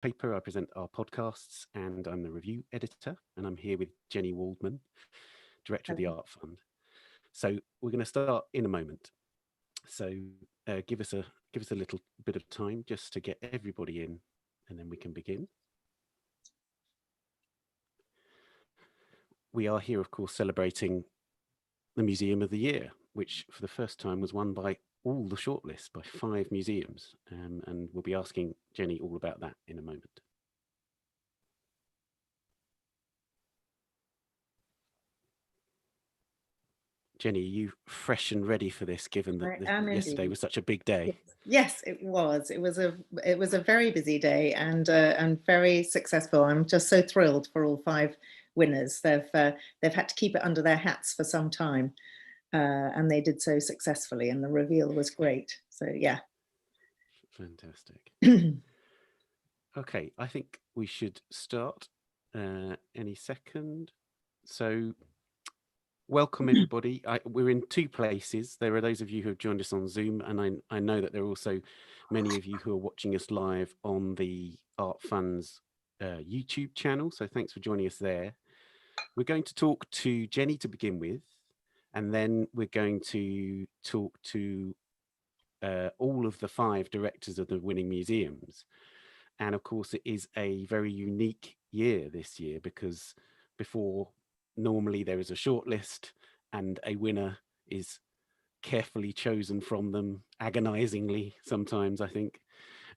Paper. I present our podcasts and I'm the review editor. And I'm here with Jenny Waldman, director of the Art Fund. So we're going to start in a moment. So give us a little bit of time just to get everybody in, and then we can begin. We are here, of course, celebrating the Museum of the Year, which for the first time was won by all the shortlists, by 5 museums. And we'll be asking Jenny all about that in a moment. Jenny, are you fresh and ready for this, given that yesterday was such a big day? Yes, it was. It was a very busy day and very successful. I'm just so thrilled for all 5 winners. They've had to keep it under their hats for some time, and they did so successfully. And the reveal was great. So yeah, fantastic. Okay, I think we should start any second. So welcome everybody. We're in 2 places. There are those of you who have joined us on Zoom, and I know that there are also many of you who are watching us live on the Art Fund's YouTube channel. So thanks for joining us there. We're going to talk to Jenny to begin with, and then we're going to talk to all of the 5 directors of the winning museums. And of course, it is a very unique year this year, because before, normally there is a shortlist and a winner is carefully chosen from them, agonizingly sometimes, I think.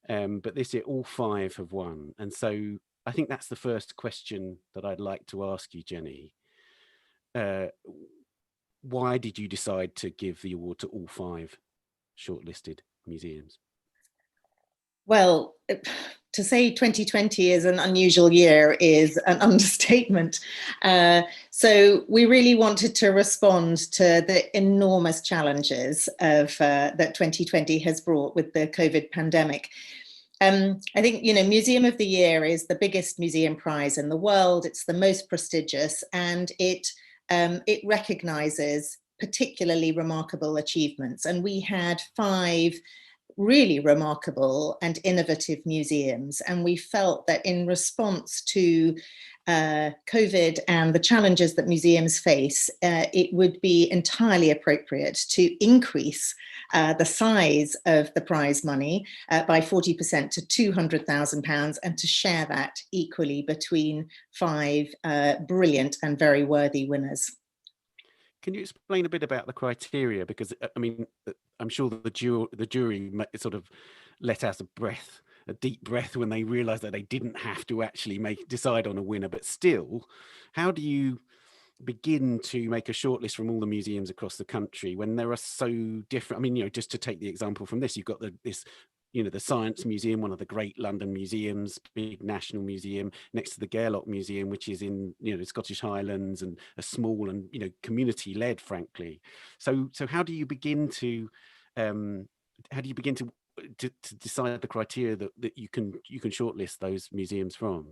But this year, all 5 have won. And so I think that's the first question that I'd like to ask you, Jenny. Why did you decide to give the award to all 5 shortlisted museums? Well, to say 2020 is an unusual year is an understatement. So we really wanted to respond to the enormous challenges of that 2020 has brought with the COVID pandemic. I think, Museum of the Year is the biggest museum prize in the world. It's the most prestigious, and it recognizes particularly remarkable achievements. And we had 5 really remarkable and innovative museums. And we felt that in response to COVID and the challenges that museums face, it would be entirely appropriate to increase the size of the prize money by 40% to £200,000, and to share that equally between 5 brilliant and very worthy winners. Can you explain a bit about the criteria? Because I mean, I'm sure the jury sort of let out a deep breath when they realised that they didn't have to actually decide on a winner. But still, how do you begin to make a shortlist from all the museums across the country when there are so different? I mean, just to take the example from this, you've got this. The Science Museum, one of the great London museums, big national museum, next to the Gairloch Museum, which is in the Scottish Highlands, and a small and community-led, frankly. So how do you begin to decide the criteria that you can shortlist those museums from?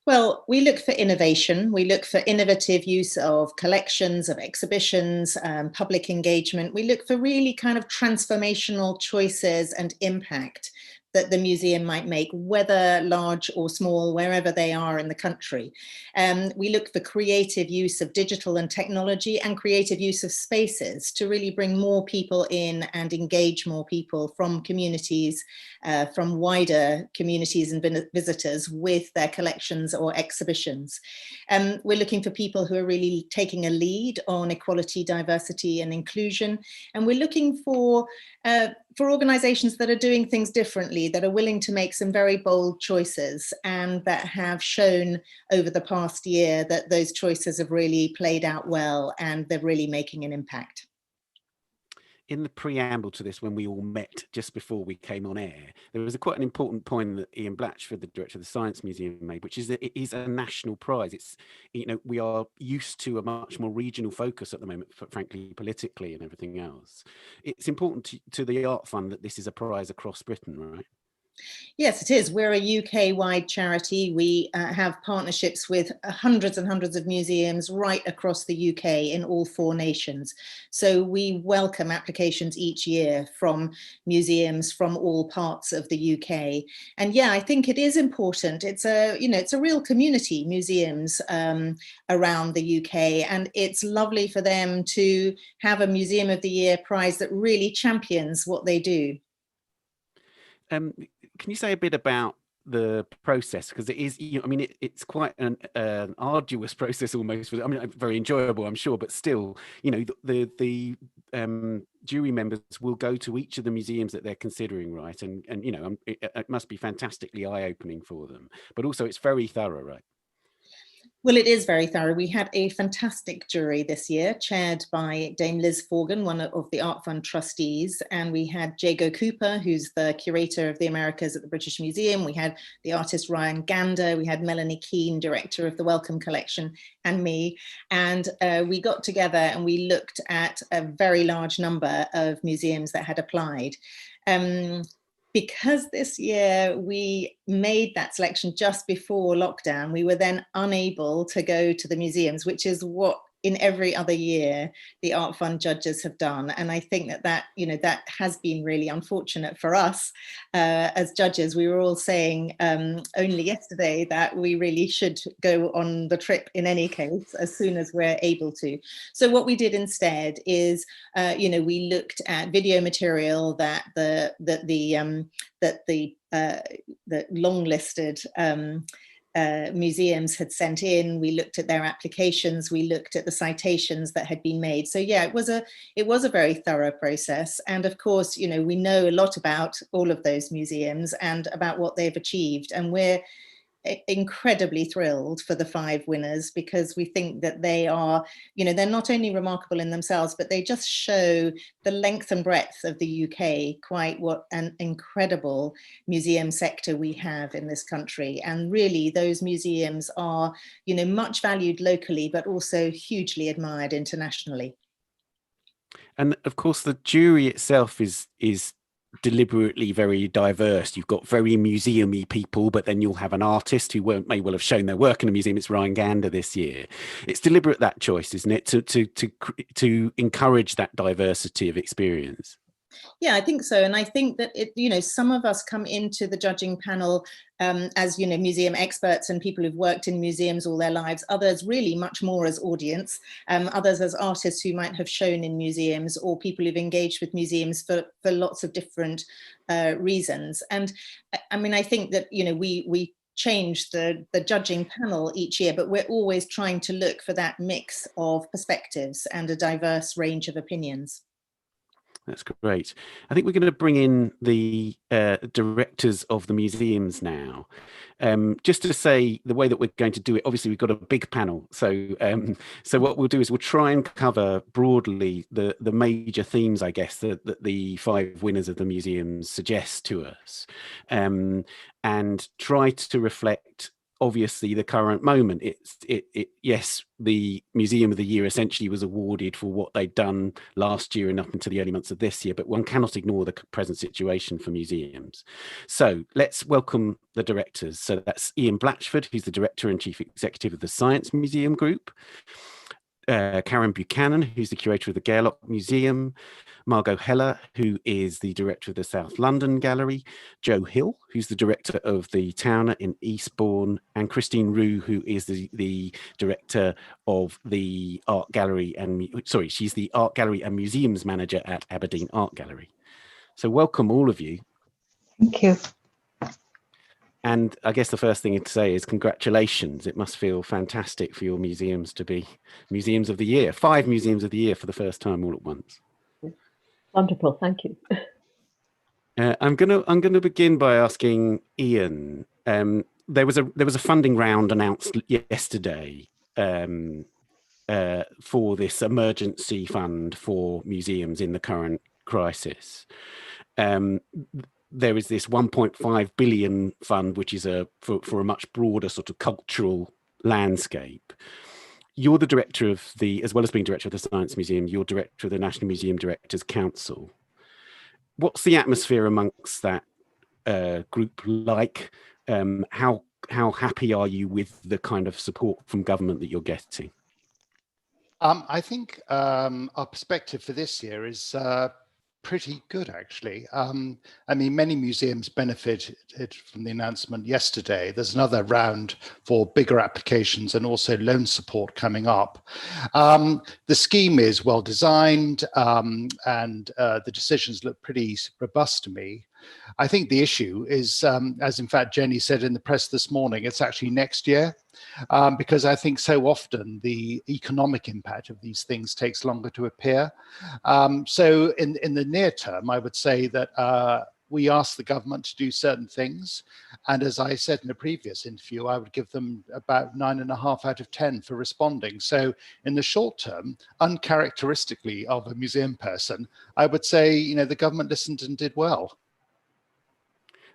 Well, we look for innovation. We look for innovative use of collections, of exhibitions, public engagement. We look for really kind of transformational choices and impact that the museum might make, whether large or small, wherever they are in the country. We look for creative use of digital and technology, and creative use of spaces to really bring more people in and engage more people from communities, from wider communities and visitors with their collections or exhibitions. We're looking for people who are really taking a lead on equality, diversity and inclusion. And we're looking for organizations that are doing things differently, that are willing to make some very bold choices, and that have shown over the past year that those choices have really played out well and they're really making an impact. In the preamble to this, when we all met just before we came on air, there was quite an important point that Ian Blatchford, the director of the Science Museum, made, which is that it is a national prize. It's, we are used to a much more regional focus at the moment, frankly, politically and everything else. It's important to the Art Fund that this is a prize across Britain, right? Yes, it is. We're a UK-wide charity. We have partnerships with hundreds and hundreds of museums right across the UK in all 4 nations. So we welcome applications each year from museums from all parts of the UK. And yeah, I think it is important. It's it's a real community, museums around the UK, and it's lovely for them to have a Museum of the Year prize that really champions what they do. Can you say a bit about the process? Because it is, I mean, it's quite an arduous process almost. I mean, very enjoyable, I'm sure, but still, the jury members will go to each of the museums that they're considering, right? And it must be fantastically eye-opening for them. But also, it's very thorough, right? Well, it is very thorough. We had a fantastic jury this year, chaired by Dame Liz Forgan, one of the Art Fund trustees. And we had Jago Cooper, who's the curator of the Americas at the British Museum. We had the artist Ryan Gander. We had Melanie Keane, director of the Wellcome Collection, and me. And we got together and we looked at a very large number of museums that had applied. Because this year we made that selection just before lockdown, we were then unable to go to the museums, which is what in every other year the Art Fund judges have done. And I think that has been really unfortunate for us as judges. We were all saying only yesterday that we really should go on the trip in any case as soon as we're able to. So what we did instead is we looked at video material that the long listed museums had sent in. We looked at their applications, we looked at the citations that had been made. So yeah, it was a very thorough process. And of course, we know a lot about all of those museums and about what they've achieved. And we're incredibly thrilled for the 5 winners, because we think that they are, they're not only remarkable in themselves, but they just show the length and breadth of the UK, quite what an incredible museum sector we have in this country. And really those museums are, much valued locally, but also hugely admired internationally. And of course, the jury itself is deliberately very diverse. You've got very museum-y people, but then you'll have an artist who may well have shown their work in a museum. It's Ryan Gander this year. It's deliberate, that choice, isn't it, to encourage that diversity of experience? Yeah, I think so. And I think that some of us come into the judging panel as museum experts and people who've worked in museums all their lives. Others really much more as audience. Others as artists who might have shown in museums, or people who've engaged with museums for lots of different reasons. And I mean, I think that we change the judging panel each year, but we're always trying to look for that mix of perspectives and a diverse range of opinions. That's great. I think we're going to bring in the directors of the museums now. Just to say the way that we're going to do it, obviously we've got a big panel. So what we'll do is we'll try and cover broadly the major themes, I guess, that the 5 winners of the museums suggest to us, and try to reflect obviously the current moment. Yes, the Museum of the Year essentially was awarded for what they'd done last year and up into the early months of this year, but one cannot ignore the present situation for museums. So let's welcome the directors. So that's Ian Blatchford, who's the director and chief executive of the Science Museum Group. Karen Buchanan, who's the curator of the Gairloch Museum, Margot Heller, who is the director of the South London Gallery, Joe Hill, who's the director of the Towner in Eastbourne, and Christine Rue, who is the director of the Art Gallery she's the Art Gallery and Museums Manager at Aberdeen Art Gallery. So welcome all of you. Thank you. And I guess the first thing to say is congratulations. It must feel fantastic for your museums to be Museums of the Year, 5 Museums of the Year for the first time all at once. Wonderful, thank you. I'm gonna begin by asking Ian. There was a funding round announced yesterday for this emergency fund for museums in the current crisis. There is this 1.5 billion fund, which is for a much broader sort of cultural landscape. You're the director of as well as being director of the Science Museum, you're director of the National Museum Directors Council. What's the atmosphere amongst that group like? How happy are you with the kind of support from government that you're getting? I think our perspective for this year is pretty good, actually. I mean, many museums benefited from the announcement yesterday. There's another round for bigger applications and also loan support coming up. The scheme is well designed, and the decisions look pretty robust to me. I think the issue is, as in fact Jenny said in the press this morning, it's actually next year, because I think so often the economic impact of these things takes longer to appear. So in the near term, I would say that we ask the government to do certain things. And as I said in a previous interview, I would give them about 9.5 out of 10 for responding. So in the short term, uncharacteristically of a museum person, I would say, you know, the government listened and did well.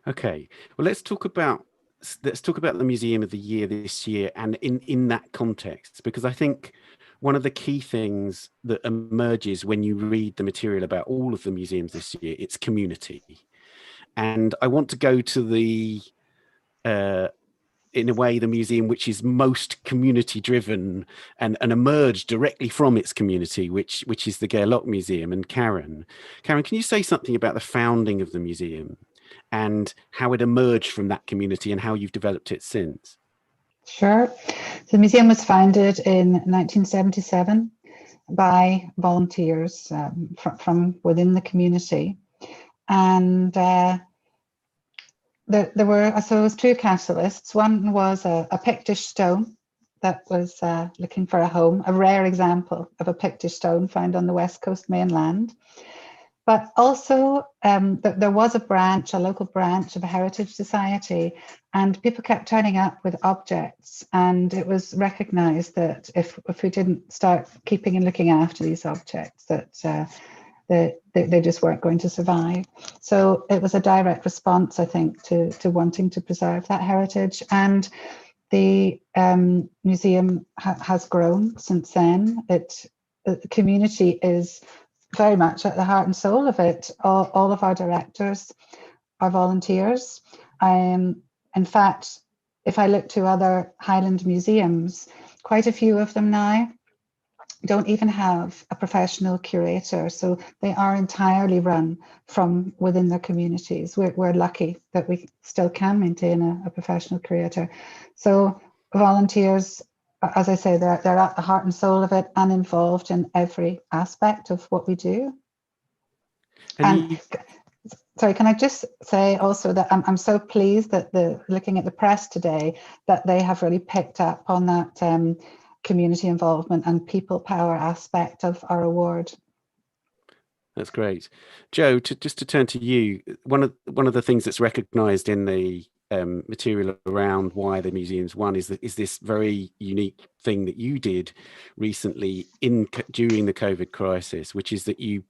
Okay, well, let's talk about the Museum of the Year this year, and in that context, because I think one of the key things that emerges when you read the material about all of the museums this year, it's community. And I want to go to the in a way the museum which is most community driven and emerged directly from its community, which is the Gairloch Museum. And Karen, can you say something about the founding of the museum and how it emerged from that community and how you've developed it since? Sure. The museum was founded in 1977 by volunteers from within the community. And there were, I suppose, two catalysts. One was a Pictish stone that was looking for a home, a rare example of a Pictish stone found on the West Coast mainland. But also there was a local branch of a heritage society, and people kept turning up with objects, and it was recognized that if we didn't start keeping and looking after these objects, that they just weren't going to survive. So it was a direct response, I think, to wanting to preserve that heritage. And the museum has grown since then. The community is very much at the heart and soul of it. All of our directors are volunteers. In fact, if I look to other Highland museums, quite a few of them now don't even have a professional curator. So they are entirely run from within their communities. We're lucky that we still can maintain a professional curator. So volunteers, as I say, they're at the heart and soul of it and involved in every aspect of what we do. And sorry, can I just say also that I'm so pleased that looking at the press today, that they have really picked up on that community involvement and people power aspect of our award. That's great. Joe, just to turn to you, one of the things that's recognised in the material around why the museums won is this very unique thing that you did recently during the COVID crisis, which is that you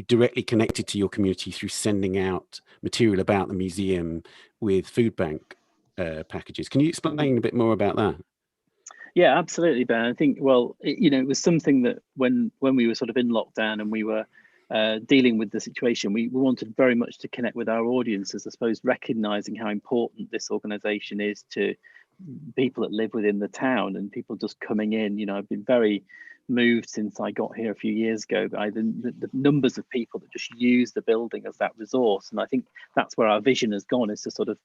directly connected to your community through sending out material about the museum with food bank packages. Can you explain a bit more about that? Yeah, absolutely, Ben. I think, well, it was something that when we were sort of in lockdown and we were dealing with the situation, we wanted very much to connect with our audiences, I suppose, recognizing how important this organization is to people that live within the town and people just coming in. I've been very moved since I got here a few years ago by the numbers of people that just use the building as that resource. And I think that's where our vision has gone, is to sort of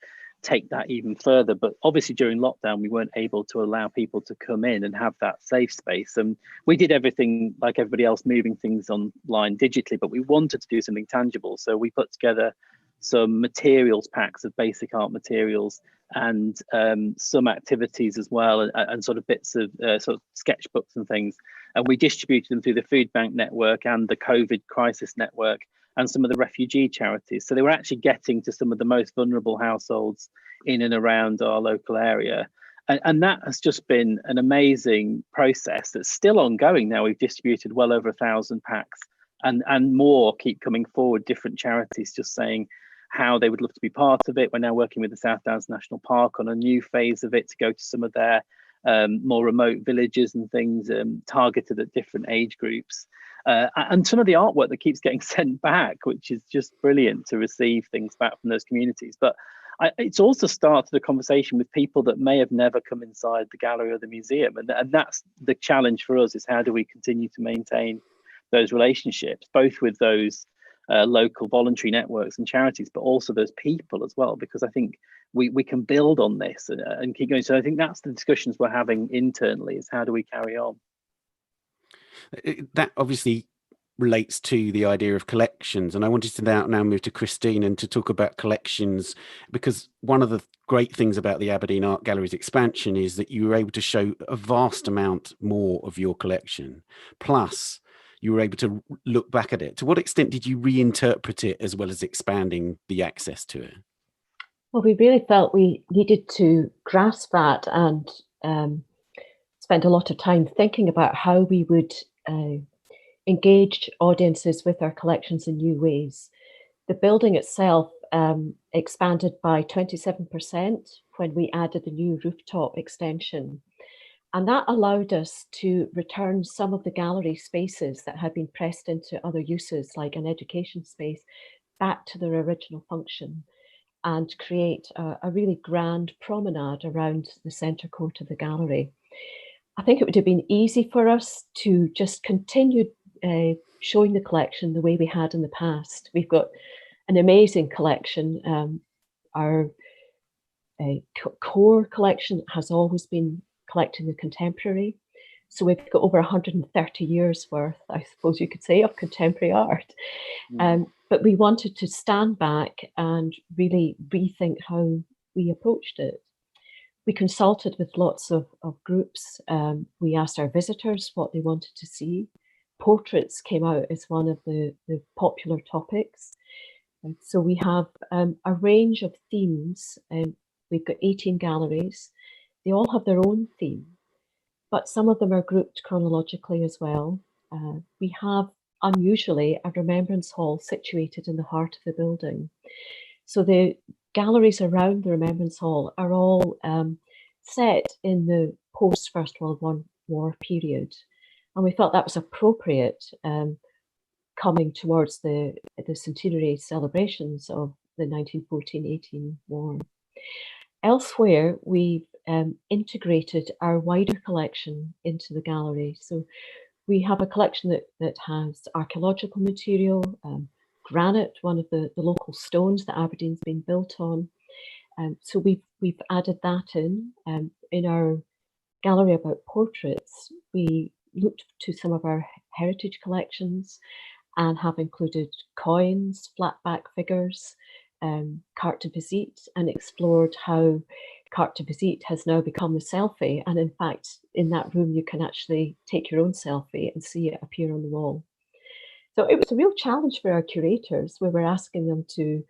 take that even further. But obviously during lockdown, we weren't able to allow people to come in and have that safe space. And we did everything like everybody else, moving things online digitally, but we wanted to do something tangible. So we put together some materials packs of basic art materials and some activities as well, and sort of bits of sort of sketchbooks and things. And we distributed them through the food bank network and the COVID crisis network and some of the refugee charities. So they were actually getting to some of the most vulnerable households in and around our local area. And that has just been an amazing process that's still ongoing now. We've distributed well over 1,000 packs and more keep coming forward, different charities just saying how they would love to be part of it. We're now working with the South Downs National Park on a new phase of it to go to some of their more remote villages and things targeted at different age groups. and some of the artwork that keeps getting sent back, which is just brilliant to receive things back from those communities. But it's also started a conversation with people that may have never come inside the gallery or the museum, and that's the challenge for us, is how do we continue to maintain those relationships, both with those local voluntary networks and charities, but also those people as well, because I think we can build on this and keep going. So I think that's the discussions we're having internally, is how do we carry on? That obviously relates to the idea of collections, and I wanted to now move to Christine and to talk about collections, because one of the great things about the Aberdeen Art Gallery's expansion is that you were able to show a vast amount more of your collection, plus you were able to look back at it. To what extent did you reinterpret it as well as expanding the access to it? Well, we really felt we needed to grasp that and spend a lot of time thinking about how we would engage audiences with our collections in new ways. The building itself expanded by 27% when we added the new rooftop extension. And that allowed us to return some of the gallery spaces that had been pressed into other uses, like an education space, back to their original function, and create a really grand promenade around the centre court of the gallery. I think it would have been easy for us to just continue showing the collection the way we had in the past. We've got an amazing collection. Our core collection has always been collecting the contemporary. So we've got over 130 years worth, I suppose you could say, of contemporary art. But we wanted to stand back and really rethink how we approached it. We consulted with lots of groups. We asked our visitors what they wanted to see. Portraits came out as one of the popular topics. And so we have a range of themes. We've got 18 galleries. They all have their own theme, but some of them are grouped chronologically as well. We have, unusually, a remembrance hall situated in the heart of the building. So the galleries around the remembrance hall are all set in the post-First World War period. And we felt that was appropriate coming towards the centenary celebrations of the 1914-18 war. Elsewhere, we've integrated our wider collection into the gallery. So we have a collection that has archaeological material, granite, one of the local stones that Aberdeen's been built on. So we've added that in. In our gallery about portraits, we looked to some of our heritage collections and have included coins, flatback figures, carte de visite, and explored how carte de visite has now become the selfie. And in fact, in that room, you can actually take your own selfie and see it appear on the wall. So it was a real challenge for our curators. We were asking them to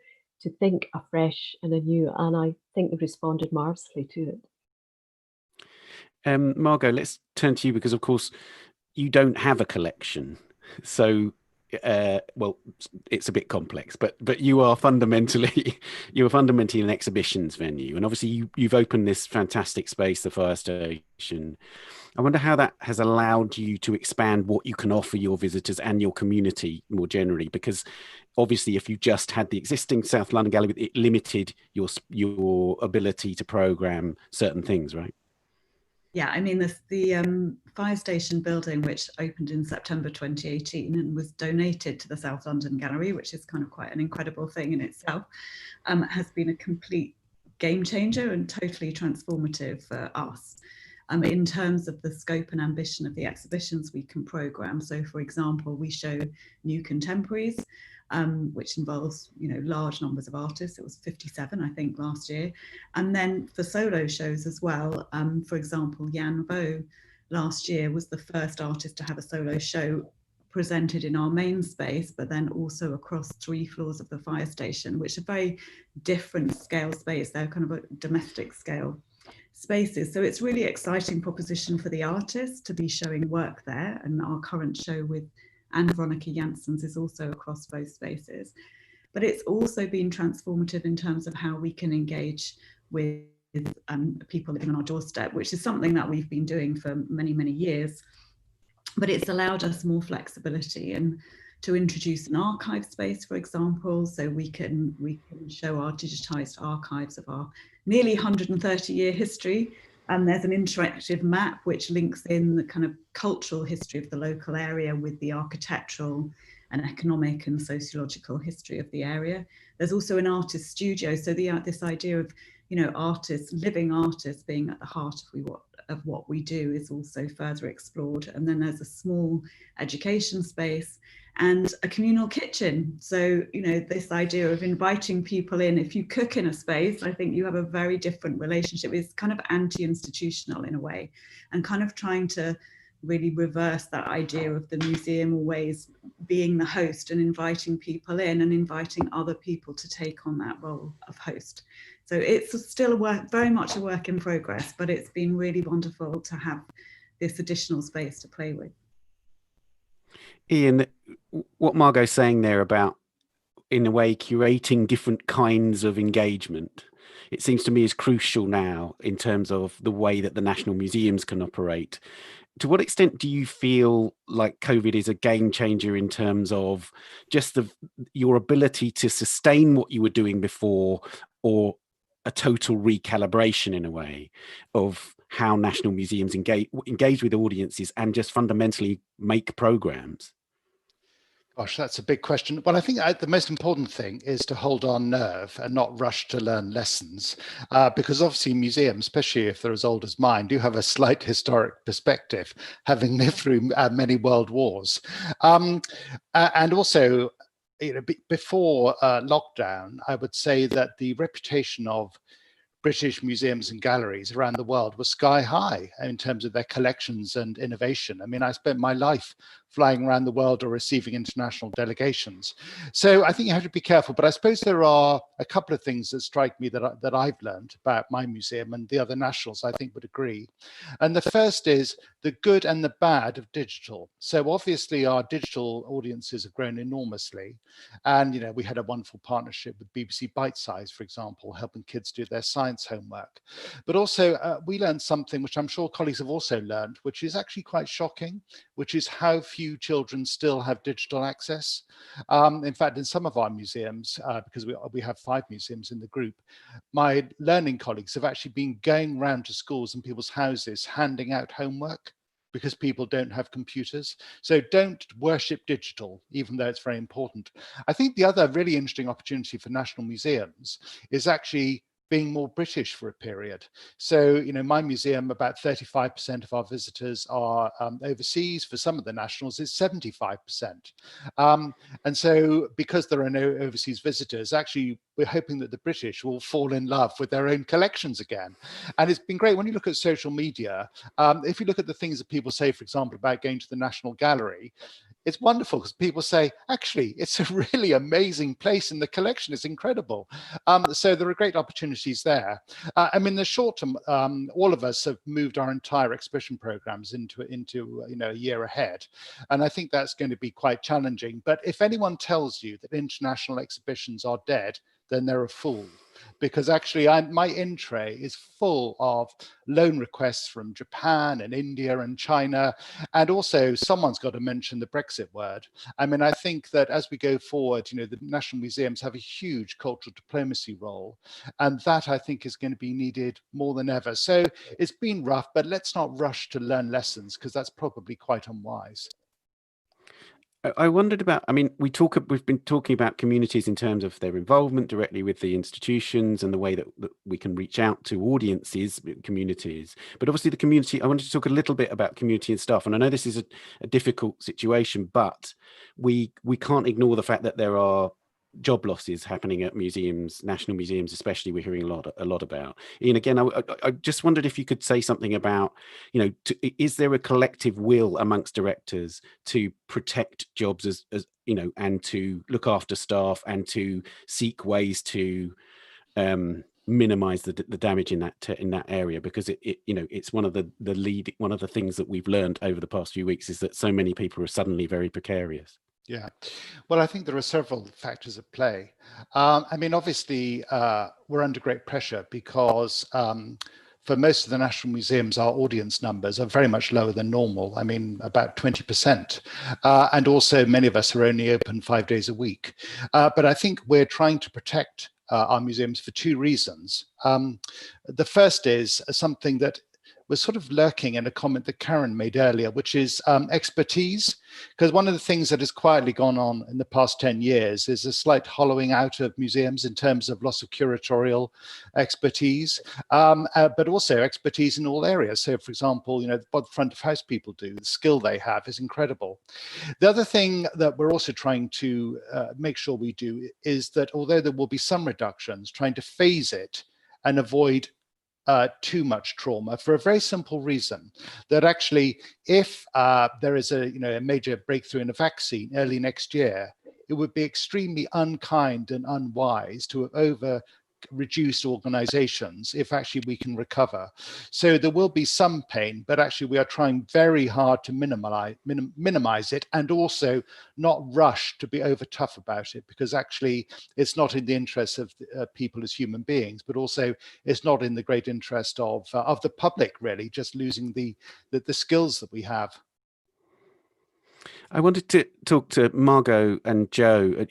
think afresh and anew, and I think they responded marvellously to it. Margot, let's turn to you, because of course you don't have a collection. So well, it's a bit complex, but you are fundamentally an exhibitions venue, and obviously you've opened this fantastic space, the fire station. I wonder how that has allowed you to expand what you can offer your visitors and your community more generally, because obviously if you just had the existing South London Gallery, it limited your ability to program certain things, right? Yeah, I mean, the fire station building, which opened in September 2018 and was donated to the South London Gallery, which is kind of quite an incredible thing in itself, has been a complete game changer and totally transformative for us in terms of the scope and ambition of the exhibitions we can program. So, for example, we show new contemporaries, which involves, large numbers of artists. It was 57, I think, last year. And then for solo shows as well, for example, Jan Vo last year was the first artist to have a solo show presented in our main space, but then also across 3 floors of the fire station, which are very different scale space. They're kind of a domestic scale spaces. So it's really exciting proposition for the artists to be showing work there. And our current show with Anne Veronica Janssens is also across both spaces. But it's also been transformative in terms of how we can engage with people living on our doorstep, which is something that we've been doing for many, many years. but it's allowed us more flexibility and to introduce an archive space, for example, so we can show our digitized archives of our nearly 130-year history. And there's an interactive map which links in the kind of cultural history of the local area with the architectural and economic and sociological history of the area. There's also an artist studio, so this idea of, you know, artists, living artists being at the heart of what we do is also further explored. And then there's a small education space and a communal kitchen. So, you know, this idea of inviting people in, if you cook in a space, I think you have a very different relationship. It's kind of anti-institutional in a way, and kind of trying to really reverse that idea of the museum always being the host and inviting people in and inviting other people to take on that role of host. So it's still very much a work in progress, but it's been really wonderful to have this additional space to play with. Ian, what Margot's saying there about, in a way, curating different kinds of engagement, it seems to me is crucial now in terms of the way that the national museums can operate. To what extent do you feel like COVID is a game changer in terms of just your ability to sustain what you were doing before, or a total recalibration in a way of how national museums engage with audiences and just fundamentally make programs? Gosh, that's a big question. Well, I think the most important thing is to hold our nerve and not rush to learn lessons, because obviously museums, especially if they're as old as mine, do have a slight historic perspective, having lived through many world wars. And also, you know, before lockdown, I would say that the reputation of British museums and galleries around the world was sky high in terms of their collections and innovation. I mean, I spent my life flying around the world or receiving international delegations. So I think you have to be careful, but I suppose there are a couple of things that strike me that I've learned about my museum, and the other nationals I think would agree. And the first is the good and the bad of digital. So obviously our digital audiences have grown enormously. And, you know, we had a wonderful partnership with BBC Bite Size, for example, helping kids do their science homework. But also we learned something which I'm sure colleagues have also learned, which is actually quite shocking, which is how few children still have digital access. In fact, in some of our museums, because we have 5 museums in the group, my learning colleagues have actually been going around to schools and people's houses handing out homework because people don't have computers. So don't worship digital, even though it's very important. I think the other really interesting opportunity for national museums is actually being more British for a period. So, you know, my museum, about 35% of our visitors are overseas. For some of the nationals, it's 75%. And so because there are no overseas visitors, actually, we're hoping that the British will fall in love with their own collections again. And it's been great when you look at social media. If you look at the things that people say, for example, about going to the National Gallery, it's wonderful because people say, actually, it's a really amazing place and the collection is incredible. So there are great opportunities there. I mean, the short term, all of us have moved our entire exhibition programs into you know, a year ahead. And I think that's going to be quite challenging. But if anyone tells you that international exhibitions are dead, then they're a fool. Because actually my in tray is full of loan requests from Japan and India and China. And also someone's got to mention the Brexit word. I mean, I think that as we go forward, you know, the national museums have a huge cultural diplomacy role. And that I think is going to be needed more than ever. So it's been rough, but let's not rush to learn lessons because that's probably quite unwise. I wondered about, I mean, we've been talking about communities in terms of their involvement directly with the institutions and the way that we can reach out to audiences, communities. But obviously the community, I wanted to talk a little bit about community and staff. And I know this is a difficult situation, but we can't ignore the fact that there are job losses happening at museums, national museums especially, we're hearing a lot about. Ian, again, I just wondered if you could say something about, you know, is there a collective will amongst directors to protect jobs as you know, and to look after staff and to seek ways to minimize the damage in that area? Because it you know, it's one of the things that we've learned over the past few weeks is that so many people are suddenly very precarious. Yeah, well, I think there are several factors at play. I mean, obviously, we're under great pressure because for most of the national museums, our audience numbers are very much lower than normal. I mean, about 20%. And also many of us are only open 5 days a week. But I think we're trying to protect our museums for two reasons. The first is something that was sort of lurking in a comment that Karen made earlier, which is expertise. Because one of the things that has quietly gone on in the past 10 years is a slight hollowing out of museums in terms of loss of curatorial expertise, but also expertise in all areas. So, for example, you know, what front of house people do, the skill they have is incredible. The other thing that we're also trying to make sure we do is that although there will be some reductions, trying to phase it and avoid too much trauma, for a very simple reason, that actually if there is a major breakthrough in a vaccine early next year, it would be extremely unkind and unwise to over reduce organizations if actually we can recover. So there will be some pain, but actually we are trying very hard to minimize it, and also not rush to be over tough about it, because actually it's not in the interest of people as human beings, but also it's not in the great interest of the public, really, just losing the skills that we have. I wanted to talk to Margot and Joe.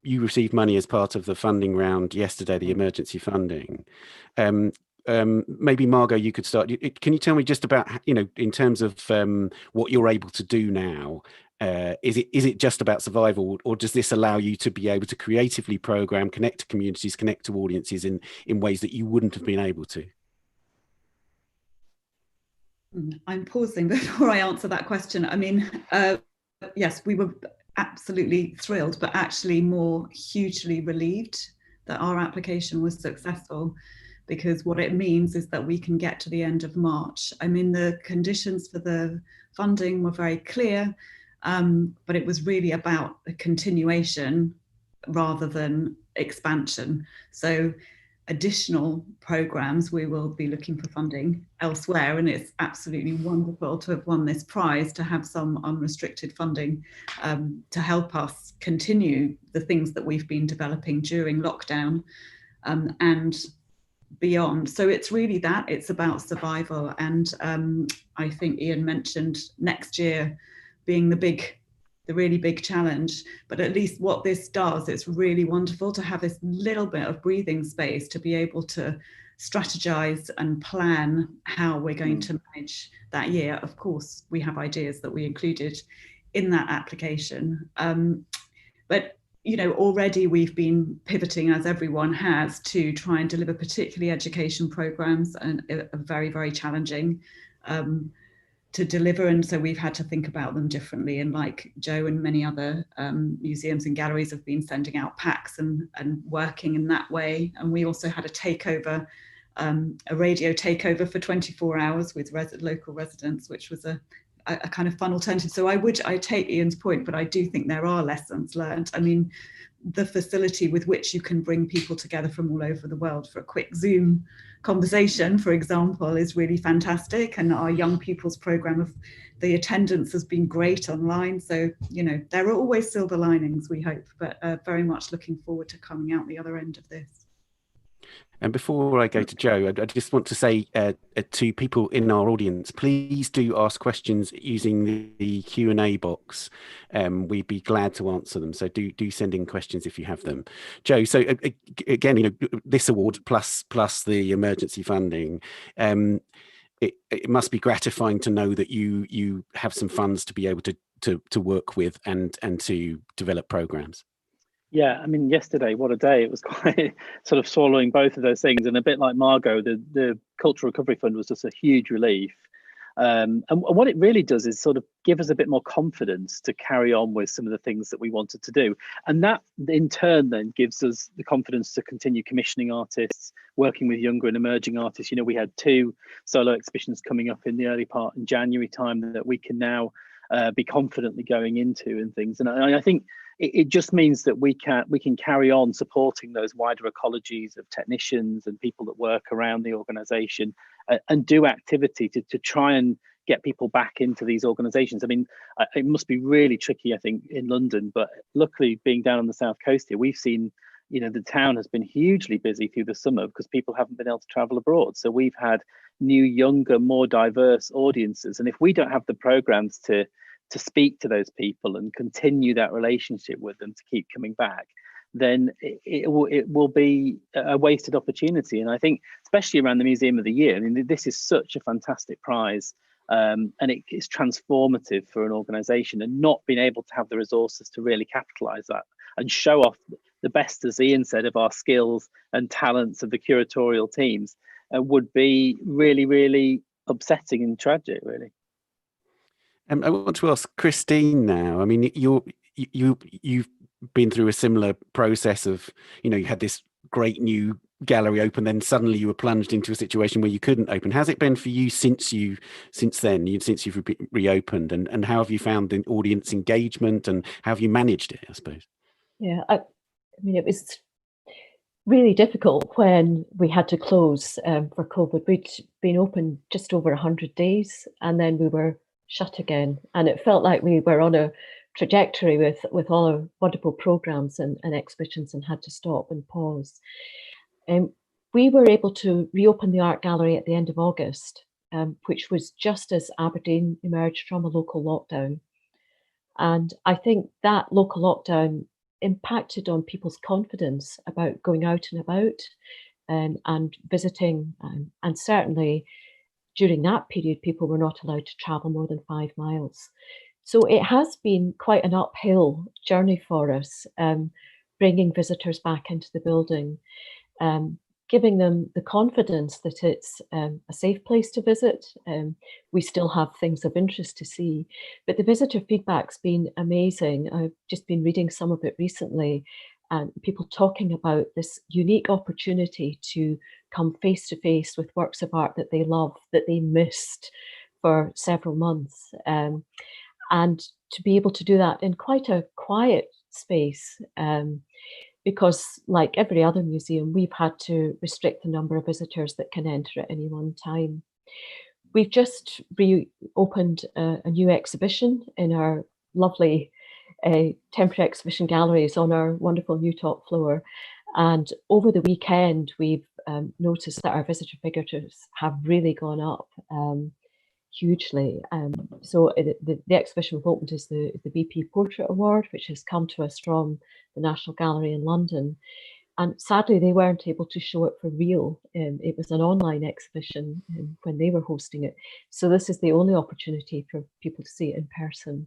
You received money as part of the funding round yesterday, the emergency funding. Maybe Margot, you could start. Can you tell me just about, in terms of what you're able to do now? Is it just about survival, or does this allow you to be able to creatively program, connect to communities, connect to audiences in ways that you wouldn't have been able to? I'm pausing before I answer that question. I mean, yes, we were absolutely thrilled, but actually more hugely relieved that our application was successful, because what it means is that we can get to the end of March. I mean, the conditions for the funding were very clear, but it was really about a continuation rather than expansion. So additional programs, we will be looking for funding elsewhere, and it's absolutely wonderful to have won this prize, to have some unrestricted funding to help us continue the things that we've been developing during lockdown and beyond. So it's really that, it's about survival. And I think Ian mentioned next year being the really big challenge, but at least what this does, it's really wonderful to have this little bit of breathing space to be able to strategize and plan how we're going to manage that year. Of course, we have ideas that we included in that application, but already we've been pivoting, as everyone has, to try and deliver particularly education programs, and are very, very challenging to deliver, and so we've had to think about them differently. And like Joe and many other museums and galleries have been sending out packs and working in that way. And we also had a takeover, a radio takeover for 24 hours with local residents, which was a kind of fun alternative. So I take Ian's point, but I do think there are lessons learned. I mean, the facility with which you can bring people together from all over the world for a quick Zoom conversation, for example, is really fantastic. And our young people's program, of the attendance has been great online. So, there are always silver linings, we hope, but very much looking forward to coming out the other end of this. And before I go to Joe, I just want to say to people in our audience, please do ask questions using the Q&A box. We'd be glad to answer them. So do send in questions if you have them. Joe, so again, this award plus the emergency funding, it must be gratifying to know that you have some funds to be able to work with and to develop programs. Yeah, I mean, yesterday, what a day. It was quite sort of swallowing both of those things. And a bit like Margot, the Cultural Recovery Fund was just a huge relief. And what it really does is sort of give us a bit more confidence to carry on with some of the things that we wanted to do. And that in turn then gives us the confidence to continue commissioning artists, working with younger and emerging artists. We had 2 solo exhibitions coming up in the early part in January time that we can now be confidently going into and things. And I think it just means that we can carry on supporting those wider ecologies of technicians and people that work around the organisation and do activity to try and get people back into these organisations. I mean, it must be really tricky, I think, in London, but luckily being down on the south coast here, we've seen the town has been hugely busy through the summer because people haven't been able to travel abroad. So we've had new, younger, more diverse audiences. And if we don't have the programs to speak to those people and continue that relationship with them to keep coming back, then it will be a wasted opportunity. And I think, especially around the Museum of the Year, I mean, this is such a fantastic prize, and it's transformative for an organisation, and not being able to have the resources to really capitalise that and show off the best, as Ian said, of our skills and talents of the curatorial teams would be really, really upsetting and tragic, really. I want to ask Christine now. I mean, you've been through a similar process of, you had this great new gallery open, then suddenly you were plunged into a situation where you couldn't open. How's it been for you since you've reopened, and how have you found the audience engagement, and how have you managed it, I suppose? Yeah, I mean, it was really difficult when we had to close for COVID. We'd been open just over 100 days, and then we were shut again, and it felt like we were on a trajectory with all our wonderful programs and exhibitions, and had to stop and pause. We were able to reopen the art gallery at the end of August, which was just as Aberdeen emerged from a local lockdown. And I think that local lockdown impacted on people's confidence about going out and about and visiting, and certainly during that period, people were not allowed to travel more than 5 miles. So it has been quite an uphill journey for us, bringing visitors back into the building, giving them the confidence that it's a safe place to visit. We still have things of interest to see, but the visitor feedback's been amazing. I've just been reading some of it recently, and people talking about this unique opportunity to come face to face with works of art that they love, that they missed for several months. And to be able to do that in quite a quiet space, because like every other museum, we've had to restrict the number of visitors that can enter at any one time. We've just reopened a new exhibition in our lovely temporary exhibition galleries on our wonderful new top floor. And over the weekend, we've noticed that our visitor figures have really gone up hugely. So the exhibition we've opened is the BP Portrait Award, which has come to us from the National Gallery in London. And sadly, they weren't able to show it for real. It was an online exhibition when they were hosting it. So this is the only opportunity for people to see it in person.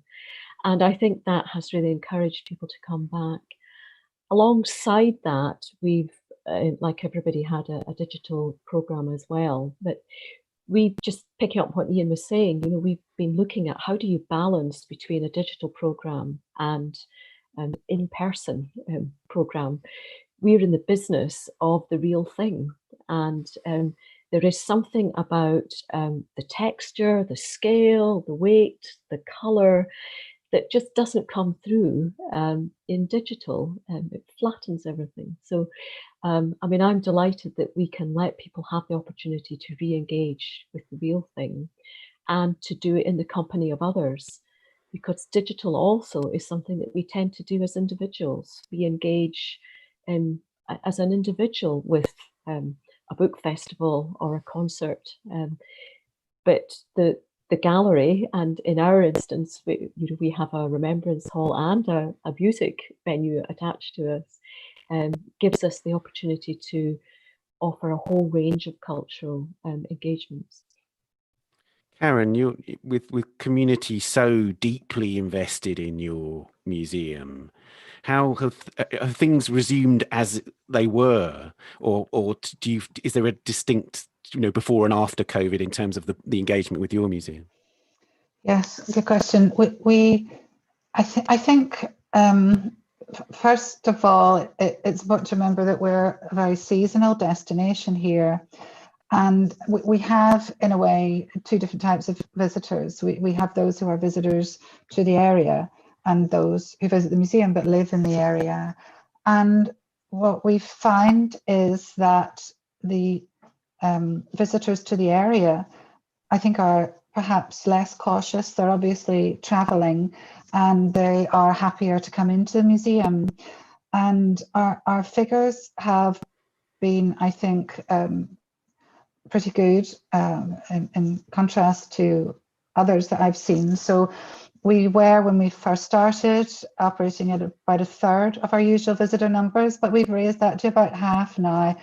And I think that has really encouraged people to come back. Alongside that, we've, like everybody, had a digital program as well. But we just picking up what Ian was saying, we've been looking at how do you balance between a digital program and an in-person program. We're in the business of the real thing, and there is something about the texture, the scale, the weight, the color that just doesn't come through in digital. It flattens everything. So, I mean, I'm delighted that we can let people have the opportunity to re-engage with the real thing and to do it in the company of others, because digital also is something that we tend to do as individuals. We engage as an individual with a book festival or a concert, but the gallery, and in our instance, we have a remembrance hall and a music venue attached to us, gives us the opportunity to offer a whole range of cultural engagements. Karen, you with community so deeply invested in your museum, how have things resumed as they were, or is there a distinct before and after COVID in terms of the engagement with your museum? Yes, good question. I think first of all, it's important to remember that we're a very seasonal destination here. And we have, in a way, two different types of visitors. We have those who are visitors to the area and those who visit the museum but live in the area. And what we find is that the visitors to the area, I think, are perhaps less cautious. They're obviously traveling and they are happier to come into the museum. And our figures have been, I think, pretty good in contrast to others that I've seen. So we were, when we first started, operating at about a third of our usual visitor numbers, but we've raised that to about half now.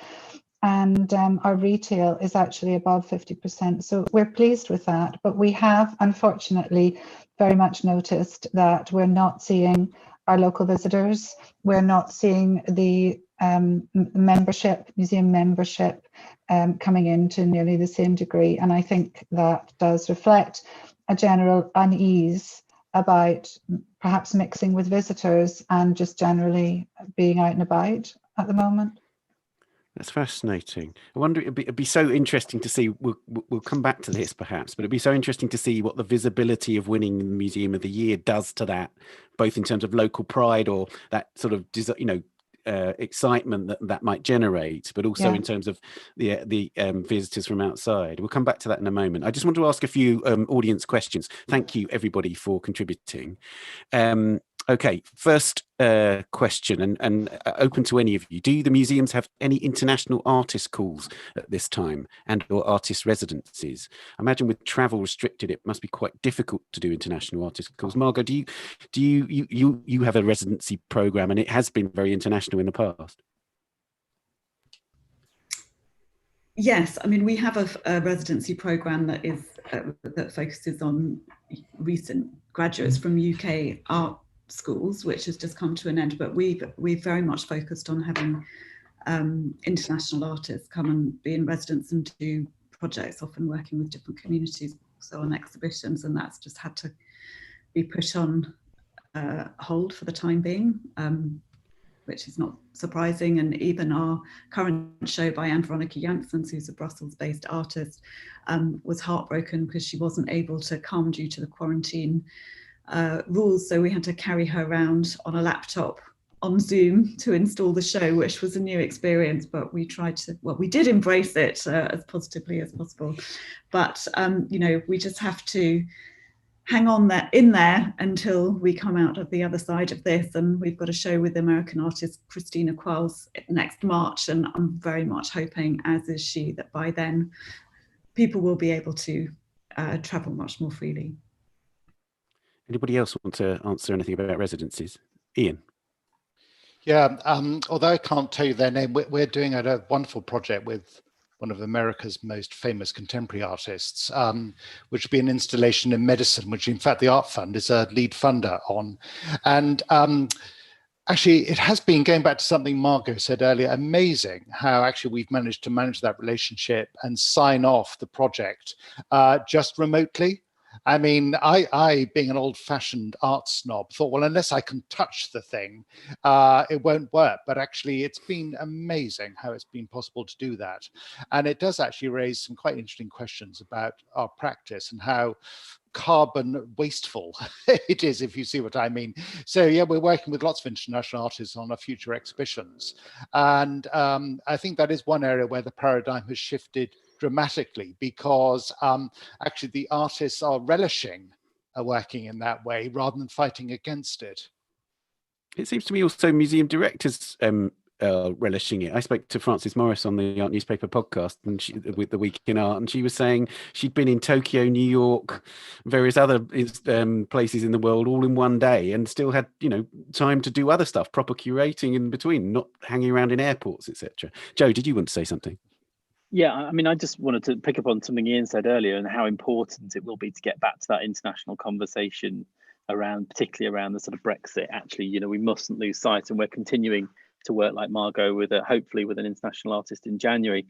And our retail is actually above 50%. So we're pleased with that. But we have, unfortunately, very much noticed that we're not seeing our local visitors. We're not seeing the museum membership coming in to nearly the same degree. And I think that does reflect a general unease about perhaps mixing with visitors and just generally being out and about at the moment. That's fascinating. I wonder, it'd be so interesting to see, we'll come back to this perhaps, but it'd be so interesting to see what the visibility of winning the Museum of the Year does to that, both in terms of local pride or that sort of, excitement that might generate, but also in terms of the visitors from outside. We'll come back to that in a moment. I just want to ask a few audience questions. Thank you everybody for contributing. Okay, first question, and open to any of you. Do the museums have any international artist calls at this time, and or artist residencies? I imagine with travel restricted, it must be quite difficult to do international artist calls. Margot, do you have a residency program, and it has been very international in the past? Yes, I mean, we have a residency program that is that focuses on recent graduates from UK art schools, which has just come to an end, but we've very much focused on having international artists come and be in residence and do projects, often working with different communities, so on exhibitions, and that's just had to be put on hold for the time being, which is not surprising. And even our current show by Anne-Veronica Janssens, who's a Brussels-based artist, was heartbroken because she wasn't able to come due to the quarantine rules, so we had to carry her around on a laptop on Zoom to install the show, which was a new experience, but we tried to, well, we did embrace it as positively as possible. But we just have to hang on in there until we come out of the other side of this. And we've got a show with American artist Christina Qualls next March, and I'm very much hoping, as is she, that by then people will be able to travel much more freely. Anybody else want to answer anything about residencies? Ian? Yeah, although I can't tell you their name, we're doing a wonderful project with one of America's most famous contemporary artists, which will be an installation in medicine, which in fact the Art Fund is a lead funder on. And actually, it has been, going back to something Margot said earlier, amazing how actually we've managed to manage that relationship and sign off the project just remotely. I mean, I being an old-fashioned art snob, thought, well, unless I can touch the thing, it won't work. But actually, it's been amazing how it's been possible to do that. And it does actually raise some quite interesting questions about our practice and how carbon wasteful it is, if you see what I mean. So yeah, we're working with lots of international artists on our future exhibitions. And I think that is one area where the paradigm has shifted dramatically, because actually the artists are relishing working in that way rather than fighting against it. It seems to me also museum directors relishing it. I spoke to Frances Morris on the Art Newspaper podcast with the Week in Art, and she was saying she'd been in Tokyo, New York, various other places in the world all in one day, and still had time to do other stuff, proper curating in between, not hanging around in airports, etc. Joe, did you want to say something? Yeah, I mean, I just wanted to pick up on something Ian said earlier and how important it will be to get back to that international conversation around, particularly around the sort of Brexit. Actually, we mustn't lose sight, and we're continuing to work like Margot with hopefully with an international artist in January,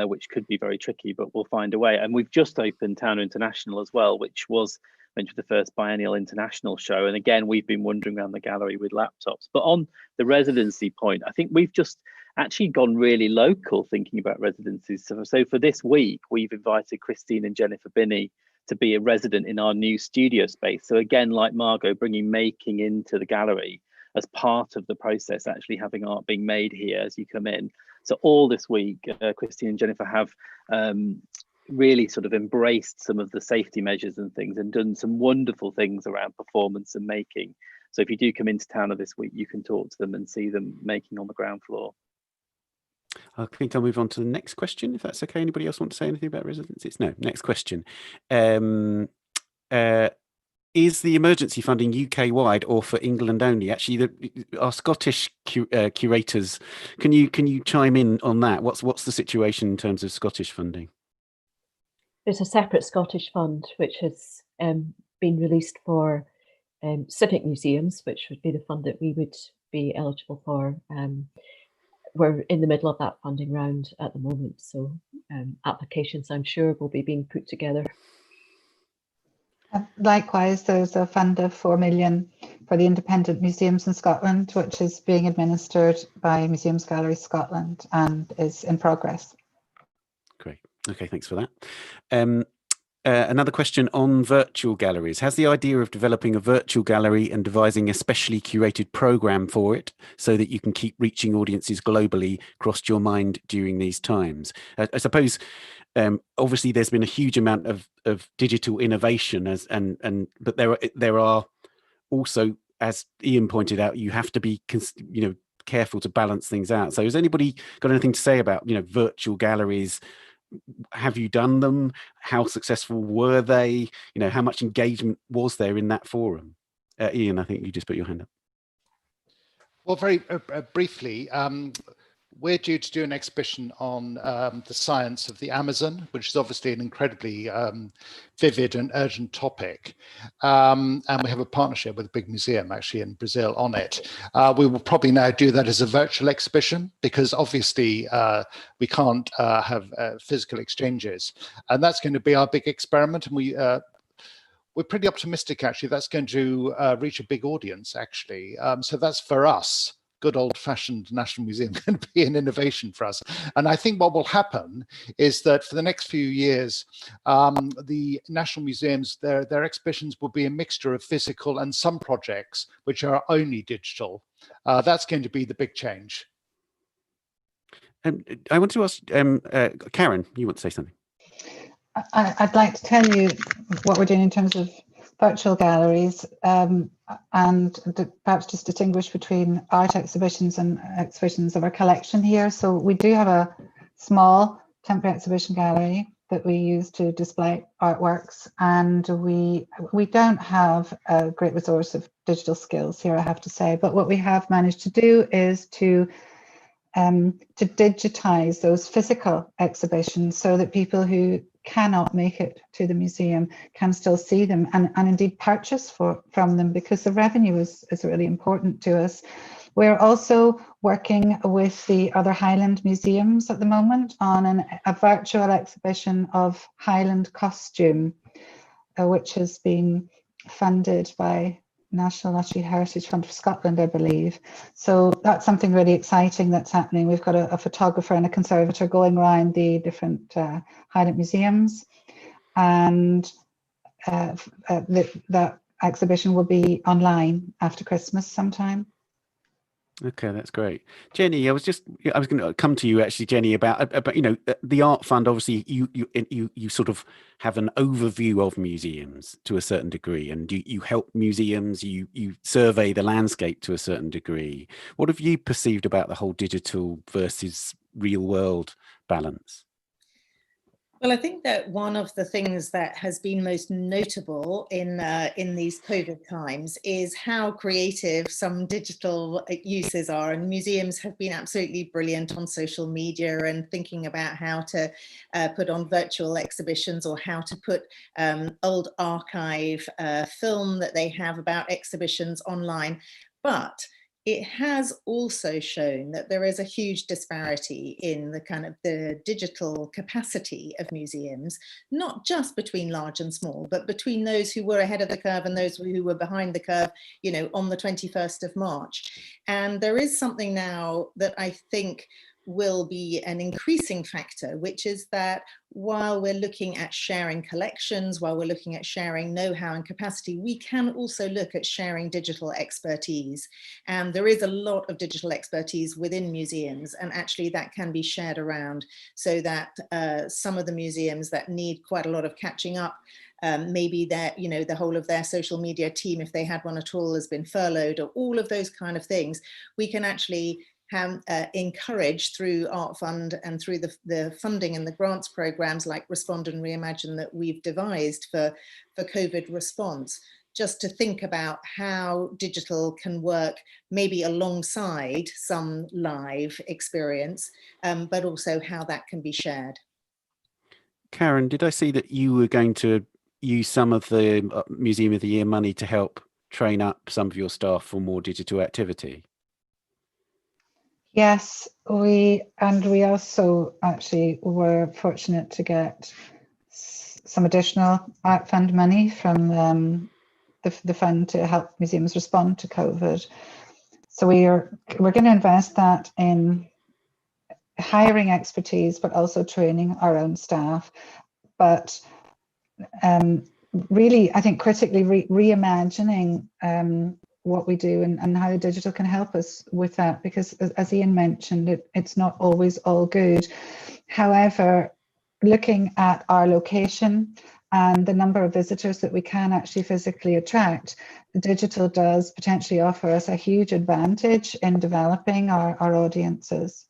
which could be very tricky, but we'll find a way. And we've just opened Town International as well, which was meant to be the first biennial international show. And again, we've been wandering around the gallery with laptops. But on the residency point, I think we've just actually gone really local thinking about residencies. So for this week, we've invited Christine and Jennifer Binney to be a resident in our new studio space. So again, like Margot, bringing making into the gallery as part of the process, actually having art being made here as you come in. So all this week, Christine and Jennifer have really sort of embraced some of the safety measures and things and done some wonderful things around performance and making So if you do come into town this week, you can talk to them and see them making on the ground floor. I think I'll move on to the next question, if that's okay. Anybody else want to say anything about residencies? No. Next question. Is the emergency funding UK-wide or for England only? Actually, our Scottish curators, can you chime in on that? What's the situation in terms of Scottish funding? There's a separate Scottish fund which has been released for civic museums, which would be the fund that we would be eligible for. We're in the middle of that funding round at the moment, so applications, I'm sure, will be being put together. Likewise, there's a fund of 4 million for the independent museums in Scotland, which is being administered by Museums Galleries Scotland and is in progress. Great. Okay, thanks for that. Another question on virtual galleries. Has the idea of developing a virtual gallery and devising a specially curated program for it so that you can keep reaching audiences globally crossed your mind during these times? I suppose obviously there's been a huge amount of digital innovation but there are also, as Ian pointed out, you have to be careful to balance things out. So has anybody got anything to say about virtual galleries? Have you done them? How successful were they? How much engagement was there in that forum? Ian, I think you just put your hand up. Well, very briefly, we're due to do an exhibition on the science of the Amazon, which is obviously an incredibly vivid and urgent topic. And we have a partnership with a big museum actually in Brazil on it. We will probably now do that as a virtual exhibition because obviously we can't have physical exchanges. And that's going to be our big experiment. And we're pretty optimistic actually that's going to reach a big audience actually. So that's for us. Good old-fashioned National Museum can be an innovation for us. And I think what will happen is that for the next few years, the National Museums, their exhibitions will be a mixture of physical and some projects which are only digital. That's going to be the big change. I want to ask, Karen, you want to say something? I'd like to tell you what we're doing in terms of virtual galleries and perhaps just distinguish between art exhibitions and exhibitions of our collection here. So we do have a small temporary exhibition gallery that we use to display artworks, and we don't have a great resource of digital skills here, I have to say, but what we have managed to do is to digitize those physical exhibitions so that people who cannot make it to the museum can still see them and indeed purchase from them, because the revenue is really important to us. We're also working with the other Highland museums at the moment on a virtual exhibition of Highland costume, which has been funded by National Lottery Heritage Fund for Scotland, I believe. So that's something really exciting that's happening. We've got a photographer and a conservator going around the different Highland museums, and that exhibition will be online after Christmas sometime. Okay, that's great. Jenny, I was going to come to you actually, Jenny, about the Art Fund. Obviously, you sort of have an overview of museums to a certain degree, and you help museums. You survey the landscape to a certain degree. What have you perceived about the whole digital versus real world balance? Well, I think that one of the things that has been most notable in these COVID times is how creative some digital uses are, and museums have been absolutely brilliant on social media and thinking about how to put on virtual exhibitions or how to put old archive film that they have about exhibitions online. But it has also shown that there is a huge disparity in the kind of the digital capacity of museums, not just between large and small, but between those who were ahead of the curve and those who were behind the curve, on the 21st of March. And there is something now that I think will be an increasing factor, which is that while we're looking at sharing collections, while we're looking at sharing know-how and capacity, we can also look at sharing digital expertise. And there is a lot of digital expertise within museums, and actually that can be shared around, so that some of the museums that need quite a lot of catching up, maybe that, you know, the whole of their social media team, if they had one at all, has been furloughed, or all of those kind of things, we can actually encourage through Art Fund and through the funding and the grants programs like Respond and Reimagine that we've devised for COVID response, just to think about how digital can work maybe alongside some live experience, but also how that can be shared. Karen, did I see that you were going to use some of the Museum of the Year money to help train up some of your staff for more digital activity? Yes, we also actually were fortunate to get some additional Art Fund money from the fund to help museums respond to COVID. So we're going to invest that in hiring expertise, but also training our own staff. But really, I think critically reimagining what we do and how digital can help us with that, because as Ian mentioned, it's not always all good. However, looking at our location and the number of visitors that we can actually physically attract, digital does potentially offer us a huge advantage in developing our audiences.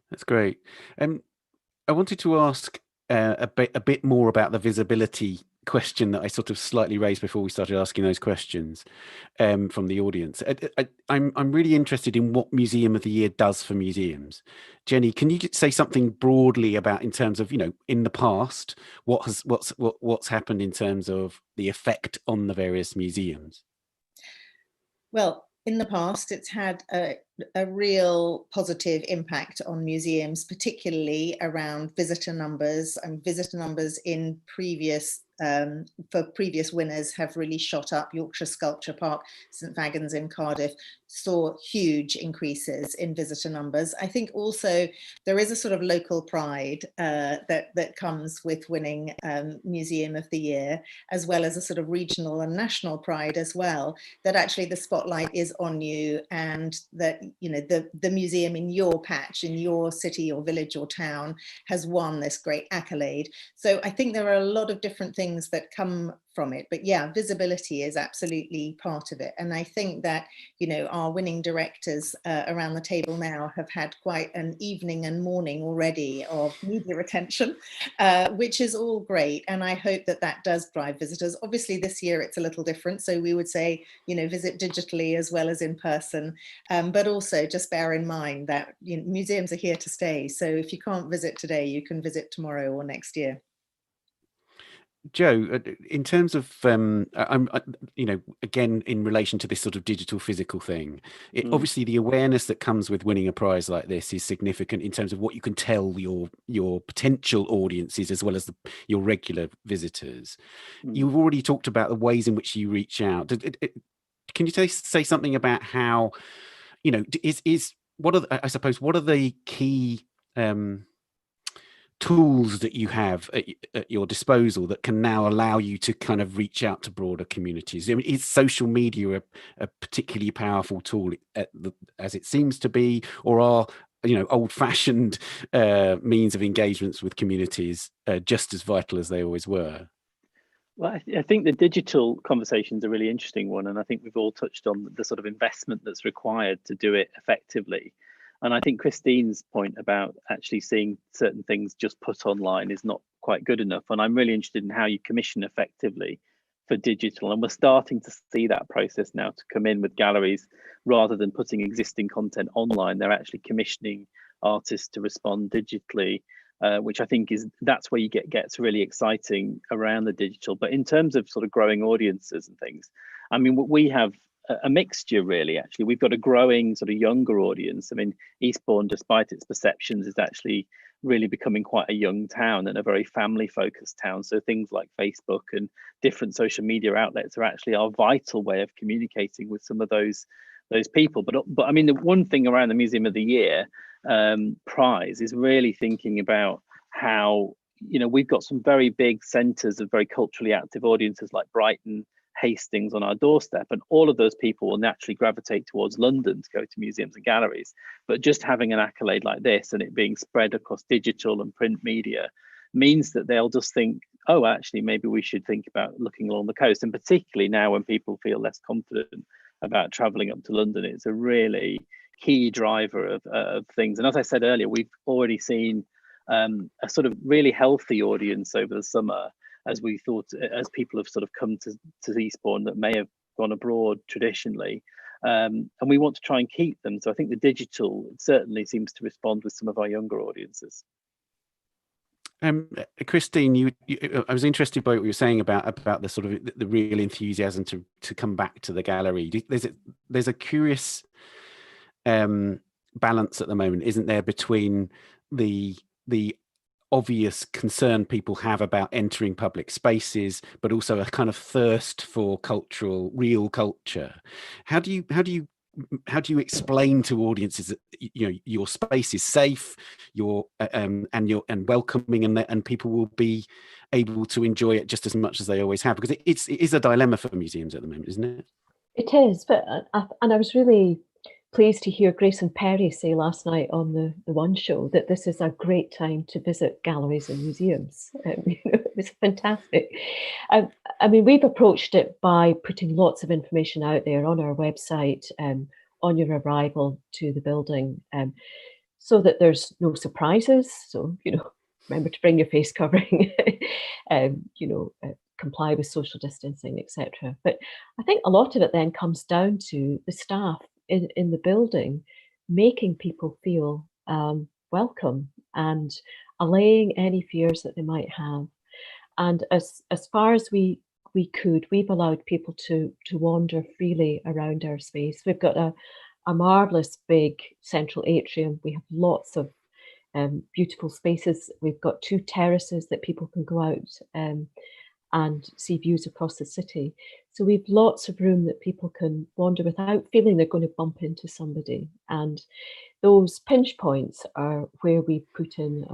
That's great. I wanted to ask a bit more about the visibility question that I sort of slightly raised before we started asking those questions from the audience. I'm really interested in what Museum of the Year does for museums. Jenny, can you say something broadly about, in terms of, you know, in the past, what's happened in terms of the effect on the various museums? Well, in the past, it's had a real positive impact on museums, particularly around visitor numbers, and visitor numbers in previous winners have really shot up. Yorkshire Sculpture Park, St Fagans in Cardiff, saw huge increases in visitor numbers. I think also there is a sort of local pride that comes with winning Museum of the Year, as well as a sort of regional and national pride as well, that actually the spotlight is on you, and that, you know, the museum in your patch, in your city or village or town, has won this great accolade. So I think there are a lot of different things that come from it, but yeah, visibility is absolutely part of it. And I think that, you know, our winning directors around the table now have had quite an evening and morning already of media attention, which is all great. And I hope that that does drive visitors. Obviously this year it's a little different, so we would say, you know, visit digitally as well as in person, but also just bear in mind that, you know, museums are here to stay. So if you can't visit today, you can visit tomorrow or next year. Joe, in terms of, you know, again, in relation to this sort of digital physical thing, obviously the awareness that comes with winning a prize like this is significant in terms of what you can tell your potential audiences as well as your regular visitors. You've already talked about the ways in which you reach out. Can you say something about how, you know, what are the key tools that you have at your disposal that can now allow you to kind of reach out to broader communities? I mean, is social media a particularly powerful tool as it seems to be, or are, you know, old-fashioned means of engagements with communities just as vital as they always were? Well, I think the digital conversation is a really interesting one, and I think we've all touched on the sort of investment that's required to do it effectively. And I think Christine's point about actually seeing certain things just put online is not quite good enough. And I'm really interested in how you commission effectively for digital. And we're starting to see that process now to come in with galleries. Rather than putting existing content online, they're actually commissioning artists to respond digitally, which I think that's where you gets really exciting around the digital. But in terms of sort of growing audiences and things, I mean, we have a mixture, really. Actually, we've got a growing sort of younger audience. I mean, Eastbourne, despite its perceptions, is actually really becoming quite a young town and a very family focused town. So things like Facebook and different social media outlets are actually our vital way of communicating with some of those those people. But I mean, the one thing around the Museum of the Year prize is really thinking about how, you know, we've got some very big centres of very culturally active audiences like Brighton, Hastings on our doorstep, and all of those people will naturally gravitate towards London to go to museums and galleries. But just having an accolade like this and it being spread across digital and print media means that they'll just think, oh, actually, maybe we should think about looking along the coast. And particularly now when people feel less confident about traveling up to London, it's a really key driver of things. And as I said earlier, we've already seen a sort of really healthy audience over the summer, as we thought, as people have sort of come to Eastbourne that may have gone abroad traditionally. And we want to try and keep them. So I think the digital certainly seems to respond with some of our younger audiences. Christine, I was interested by what you were saying about the sort of the real enthusiasm to come back to the gallery. There's a curious balance at the moment, isn't there, between the obvious concern people have about entering public spaces, but also a kind of thirst for real culture. How do you explain to audiences that, you know, your space is safe, and welcoming, and people will be able to enjoy it just as much as they always have? Because it is a dilemma for museums at the moment, isn't it? It is, but I was really pleased to hear Grayson Perry say last night on the One Show that this is a great time to visit galleries and museums. You know, it was fantastic. I mean, we've approached it by putting lots of information out there on our website on your arrival to the building, so that there's no surprises. So, you know, remember to bring your face covering, you know, comply with social distancing, etc. But I think a lot of it then comes down to the staff in the building, making people feel welcome and allaying any fears that they might have. And as far as we could, we've allowed people to wander freely around our space. We've got a marvelous big central atrium. We have lots of beautiful spaces. We've got 2 terraces that people can go out and see views across the city. So we've lots of room that people can wander without feeling they're going to bump into somebody. And those pinch points are where we put in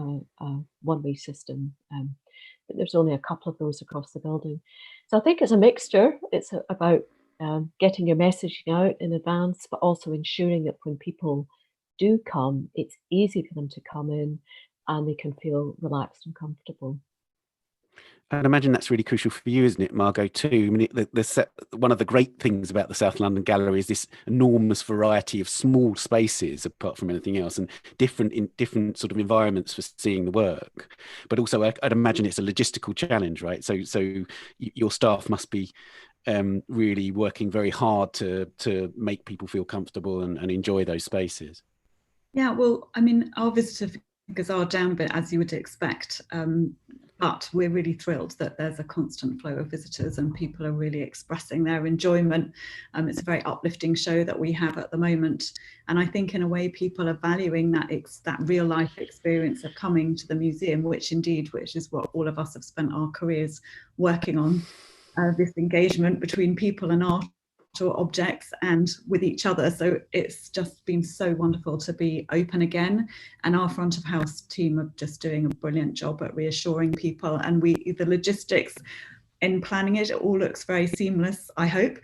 a one-way system. But there's only a couple of those across the building. So I think it's a mixture. It's about getting your messaging out in advance, but also ensuring that when people do come, it's easy for them to come in and they can feel relaxed and comfortable. I'd imagine that's really crucial for you, isn't it, Margot, too? I mean, one of the great things about the South London Gallery is this enormous variety of small spaces, apart from anything else, and different sort of environments for seeing the work. But also, I'd imagine it's a logistical challenge, right? So your staff must be really working very hard to make people feel comfortable and enjoy those spaces. Yeah, well, I mean, our visitor figures are down a bit, as you would expect. But we're really thrilled that there's a constant flow of visitors and people are really expressing their enjoyment. It's a very uplifting show that we have at the moment. And I think in a way people are valuing that real life experience of coming to the museum, which is what all of us have spent our careers working on, this engagement between people and art or objects and with each other. So it's just been so wonderful to be open again, and our front of house team are just doing a brilliant job at reassuring people, and the logistics in planning it all looks very seamless, I hope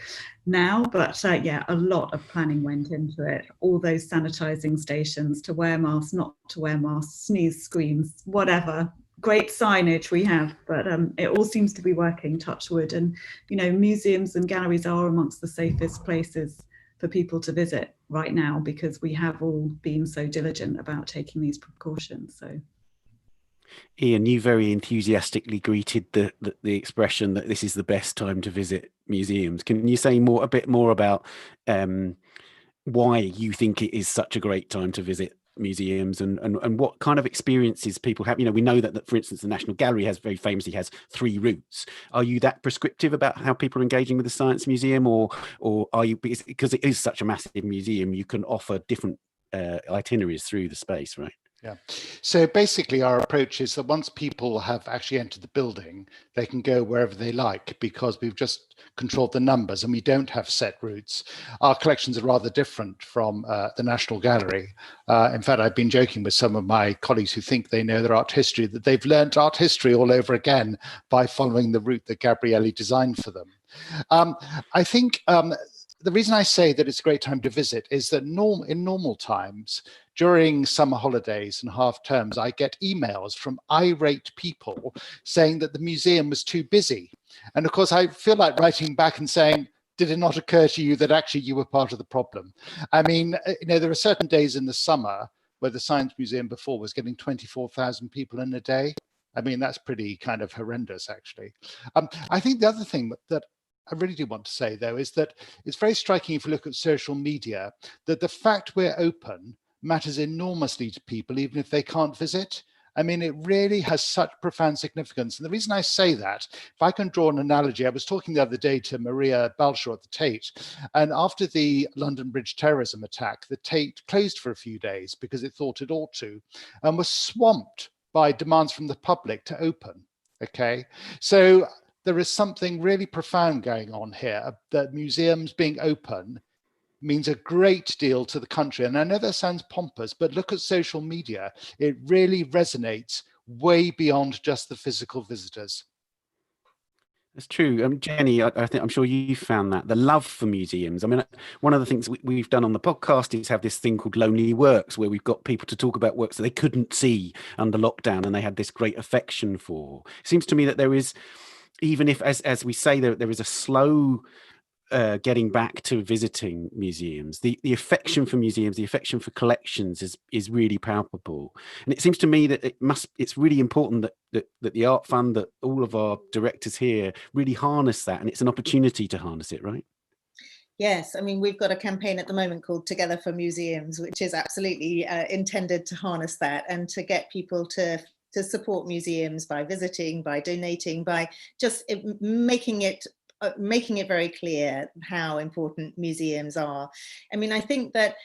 now, but yeah, a lot of planning went into it. All those sanitizing stations, to wear masks, not to wear masks, sneeze screens, whatever. Great signage we have, but it all seems to be working, touch wood. And you know, museums and galleries are amongst the safest places for people to visit right now, because we have all been so diligent about taking these precautions. So Ian, you very enthusiastically greeted the expression that this is the best time to visit museums. Can you say a bit more about why you think it is such a great time to visit museums, and what kind of experiences people have? You know, we know that for instance, the National Gallery very famously has 3 routes. Are you that prescriptive about how people are engaging with the Science Museum, or are you, because it is such a massive museum, you can offer different itineraries through the space, right? Yeah. So basically our approach is that once people have actually entered the building, they can go wherever they like because we've just controlled the numbers and we don't have set routes. Our collections are rather different from the National Gallery. In fact, I've been joking with some of my colleagues who think they know their art history, that they've learnt art history all over again by following the route that Gabriele designed for them. I think the reason I say that it's a great time to visit is that in normal times, during summer holidays and half terms, I get emails from irate people saying that the museum was too busy. And of course, I feel like writing back and saying, did it not occur to you that actually you were part of the problem? I mean, there are certain days in the summer where the Science Museum before was getting 24,000 people in a day. I mean, that's pretty kind of horrendous, actually. I think the other thing that I really do want to say, though, is that it's very striking if you look at social media, that the fact we're open matters enormously to people, even if they can't visit. I mean, it really has such profound significance. And the reason I say that, if I can draw an analogy, I was talking the other day to Maria Balshaw at the Tate, and after the London Bridge terrorism attack, the Tate closed for a few days because it thought it ought to, and was swamped by demands from the public to open. Okay, so there is something really profound going on here, that museums being open means a great deal to the country. And I know that sounds pompous, but look at social media. It really resonates way beyond just the physical visitors. That's true. Jenny, I'm sure you found that, the love for museums. I mean, one of the things we've done on the podcast is have this thing called Lonely Works, where we've got people to talk about works that they couldn't see under lockdown and they had this great affection for. It seems to me that there is, even if, as we say, there is a slow getting back to visiting museums, the affection for museums, the affection for collections is really palpable. And it seems to me that it's really important that the Art Fund, that all of our directors here really harness that, and it's an opportunity to harness it, right? Yes, I mean, we've got a campaign at the moment called Together for Museums, which is absolutely intended to harness that and to get people to support museums by visiting, by donating, by just making it very clear how important museums are. I mean, I think that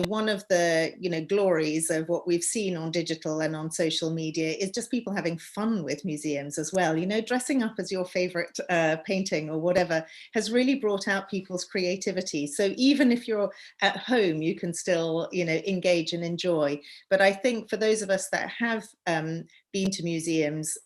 one of the glories of what we've seen on digital and on social media is just people having fun with museums as well. Dressing up as your favorite painting or whatever has really brought out people's creativity. So even if you're at home, you can still engage and enjoy. But I think for those of us that have been to museums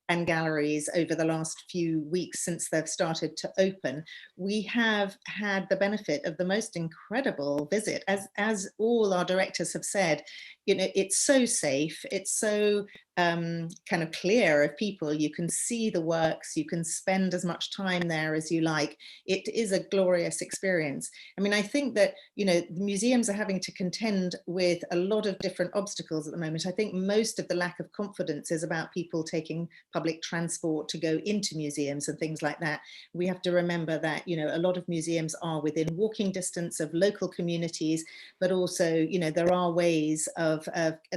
and galleries over the last few weeks since they've started to open, we have had the benefit of the most incredible visit. As all our directors have said, it's so safe, it's so kind of clear of people. You can see the works, you can spend as much time there as you like. It is a glorious experience. I mean, I think that, the museums are having to contend with a lot of different obstacles at the moment. I think most of the lack of confidence is about people taking public transport to go into museums and things like that. We have to remember that, a lot of museums are within walking distance of local communities, but also, there are ways of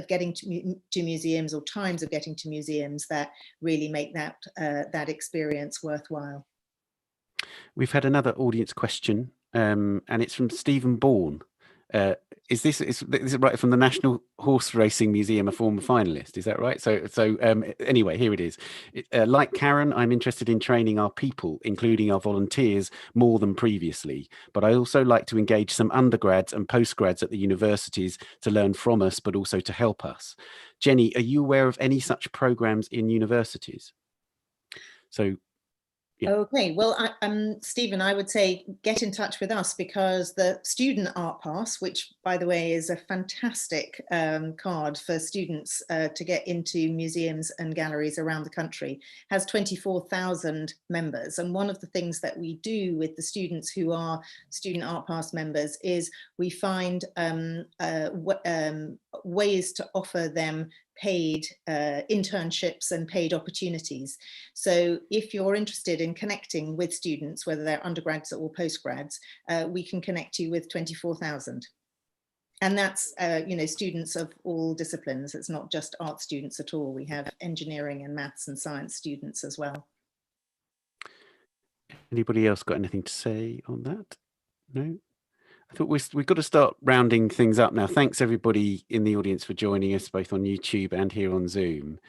getting to museums, or times of getting to museums, that really make that experience worthwhile. We've had another audience question, and it's from Stephen Bourne. Is this right, from the National Horse Racing Museum, a former finalist? Is that right? So anyway, here it is. Like Karen, I'm interested in training our people, including our volunteers, more than previously. But I also like to engage some undergrads and postgrads at the universities to learn from us, but also to help us. Jenny, are you aware of any such programs in universities? So. Yeah. Okay, well, Stephen, I would say get in touch with us, because the Student Art Pass, which, by the way, is a fantastic card for students to get into museums and galleries around the country, has 24,000 members. And one of the things that we do with the students who are Student Art Pass members is we find ways to offer them paid internships and paid opportunities. So if you're interested in connecting with students, whether they're undergrads or postgrads, we can connect you with 24,000. And that's, students of all disciplines. It's not just art students at all. We have engineering and maths and science students as well. Anybody else got anything to say on that? No? I thought we've got to start rounding things up now. Thanks everybody in the audience for joining us, both on YouTube and here on Zoom.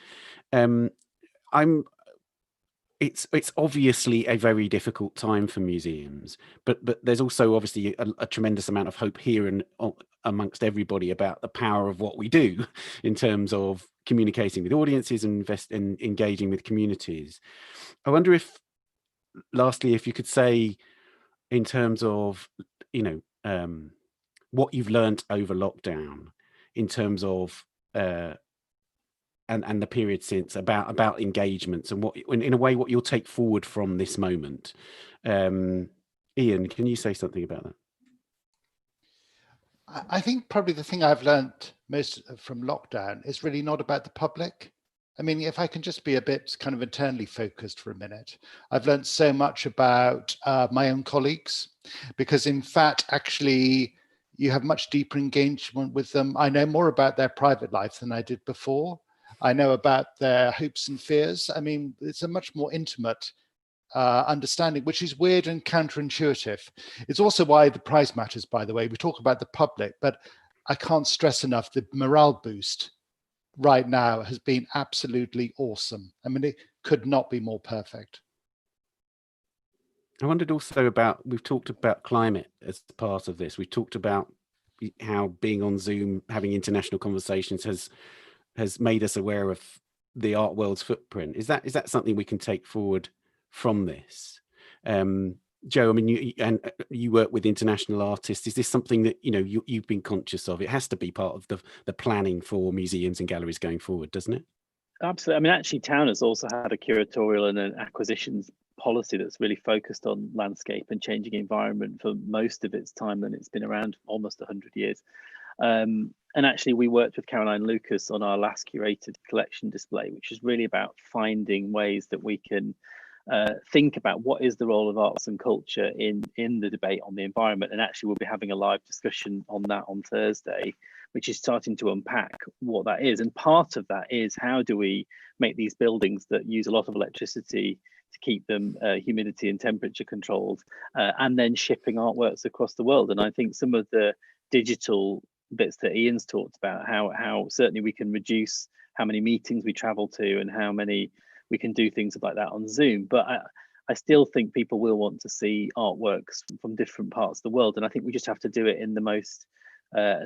It's obviously a very difficult time for museums, but there's also obviously a tremendous amount of hope here and amongst everybody about the power of what we do in terms of communicating with audiences and engaging with communities. I wonder if, lastly, if you could say, in terms of, what you've learned over lockdown, in terms of and the period since, about engagements, and what, in a way, what you'll take forward from this moment. Ian, can you say something about that? I think probably the thing I've learned most from lockdown is really not about the public. I mean, if I can just be a bit kind of internally focused for a minute, I've learned so much about my own colleagues, because in fact, actually, you have much deeper engagement with them. I know more about their private life than I did before. I know about their hopes and fears. I mean, it's a much more intimate understanding, which is weird and counterintuitive. It's also why the prize matters, by the way. We talk about the public, but I can't stress enough the morale boost right now has been absolutely awesome. I mean, it could not be more perfect. I wondered also about, we've talked about climate as part of this. We've talked about how being on Zoom, having international conversations has made us aware of the art world's footprint. Is that something we can take forward from this? Joe, I mean, you work with international artists. Is this something that you've been conscious of? It has to be part of the planning for museums and galleries going forward, doesn't it? Absolutely. I mean, actually, Town has also had a curatorial and an acquisitions policy that's really focused on landscape and changing environment for most of its time, and it's been around almost 100 years. And actually, we worked with Caroline Lucas on our last curated collection display, which is really about finding ways that we can think about what is the role of arts and culture in the debate on the environment. And actually, we'll be having a live discussion on that on Thursday, which is starting to unpack what that is. And part of that is, how do we make these buildings that use a lot of electricity to keep them humidity and temperature controlled, and then shipping artworks across the world. And I think some of the digital bits that Ian's talked about, how certainly we can reduce how many meetings we travel to and how many we can do things like that on Zoom. But I still think people will want to see artworks from different parts of the world. And I think we just have to do it in the most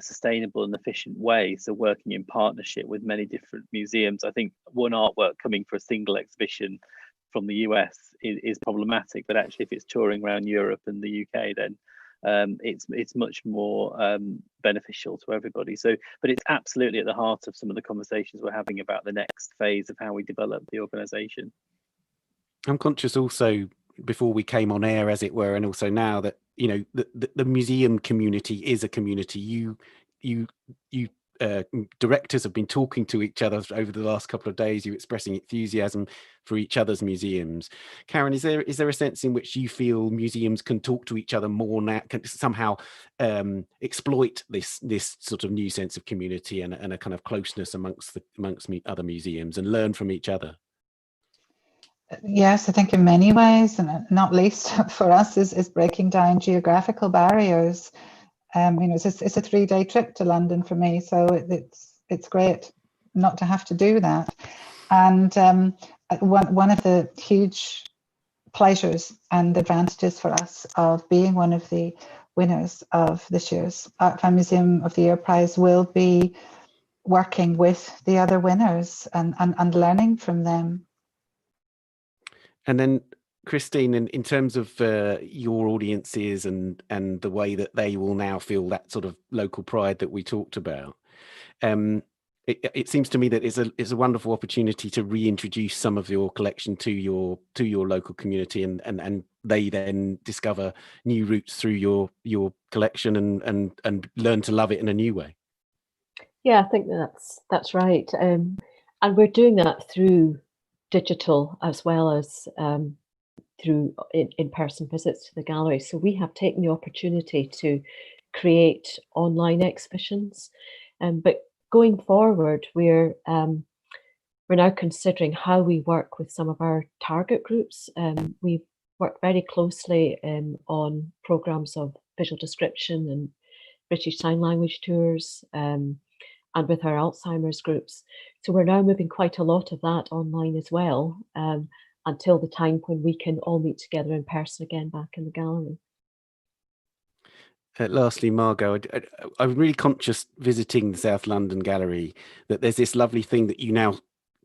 sustainable and efficient way. So working in partnership with many different museums. I think one artwork coming for a single exhibition from the US is problematic, but actually if it's touring around Europe and the UK, then it's much more beneficial to everybody. So, but it's absolutely at the heart of some of the conversations we're having about the next phase of how we develop the organisation. I'm conscious also, before we came on air, as it were, and also now, that the museum community is a community. You directors have been talking to each other over the last couple of days. You expressing enthusiasm for each other's museums. Karen, is there a sense in which you feel museums can talk to each other more now, can somehow exploit this sort of new sense of community and a kind of closeness amongst other museums and learn from each other? Yes, I think in many ways, and not least for us, is breaking down geographical barriers. It's a 3-day trip to London for me, so it's great not to have to do that. And one of the huge pleasures and advantages for us of being one of the winners of this year's Art Fan Museum of the Year prize will be working with the other winners and learning from them. And then, Christine, in terms of your audiences and the way that they will now feel that sort of local pride that we talked about, it seems to me that it's a wonderful opportunity to reintroduce some of your collection to your local community, and they then discover new routes through your collection and learn to love it in a new way. Yeah, I think that's right, and we're doing that through digital as well as through in-person visits to the gallery. So we have taken the opportunity to create online exhibitions, but going forward, we're now considering how we work with some of our target groups. We've worked very closely on programs of visual description and British Sign Language tours, and with our Alzheimer's groups. So we're now moving quite a lot of that online as well, until the time when we can all meet together in person again back in the gallery. Lastly, Margot, I'm really conscious visiting the South London Gallery that there's this lovely thing that you now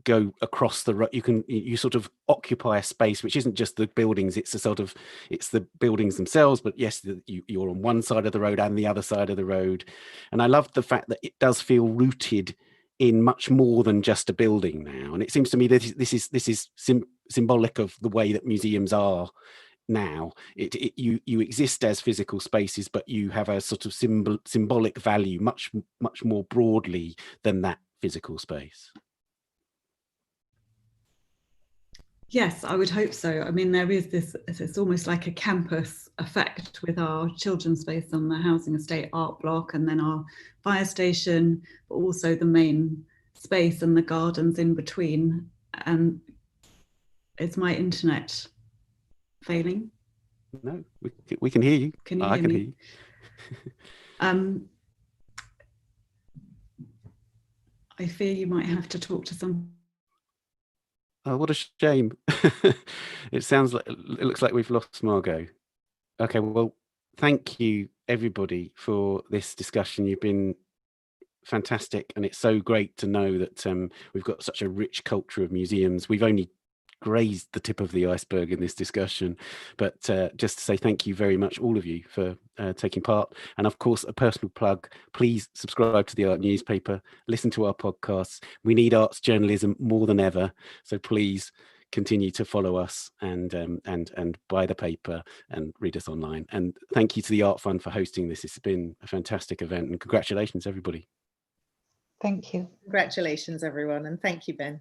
go across the road. You sort of occupy a space which isn't just the buildings, it's the buildings themselves, but yes, you're on one side of the road and the other side of the road. And I love the fact that it does feel rooted in much more than just a building now. And it seems to me that this is symbolic of the way that museums are now. You exist as physical spaces, but you have a sort of symbolic value much more broadly than that physical space. Yes, I would hope so. I mean, there is this, it's almost like a campus effect with our children's space on the housing estate art block, and then our fire station, but also the main space and the gardens in between. And is my internet failing? No, we can hear you. Can you I hear can me? hear you. I fear you might have to talk to some. Oh, what a shame. It looks like we've lost Margot. Okay, well, thank you everybody for this discussion. You've been fantastic, and it's so great to know that we've got such a rich culture of museums. We've only grazed the tip of the iceberg in this discussion, but just to say thank you very much, all of you, for taking part. And of course, a personal plug: please subscribe to the Art Newspaper, listen to our podcasts. We need arts journalism more than ever, so please continue to follow us and buy the paper and read us online. And thank you to the Art Fund for hosting this. It's been a fantastic event, and congratulations everybody. Thank you. Congratulations everyone, and thank you, Ben.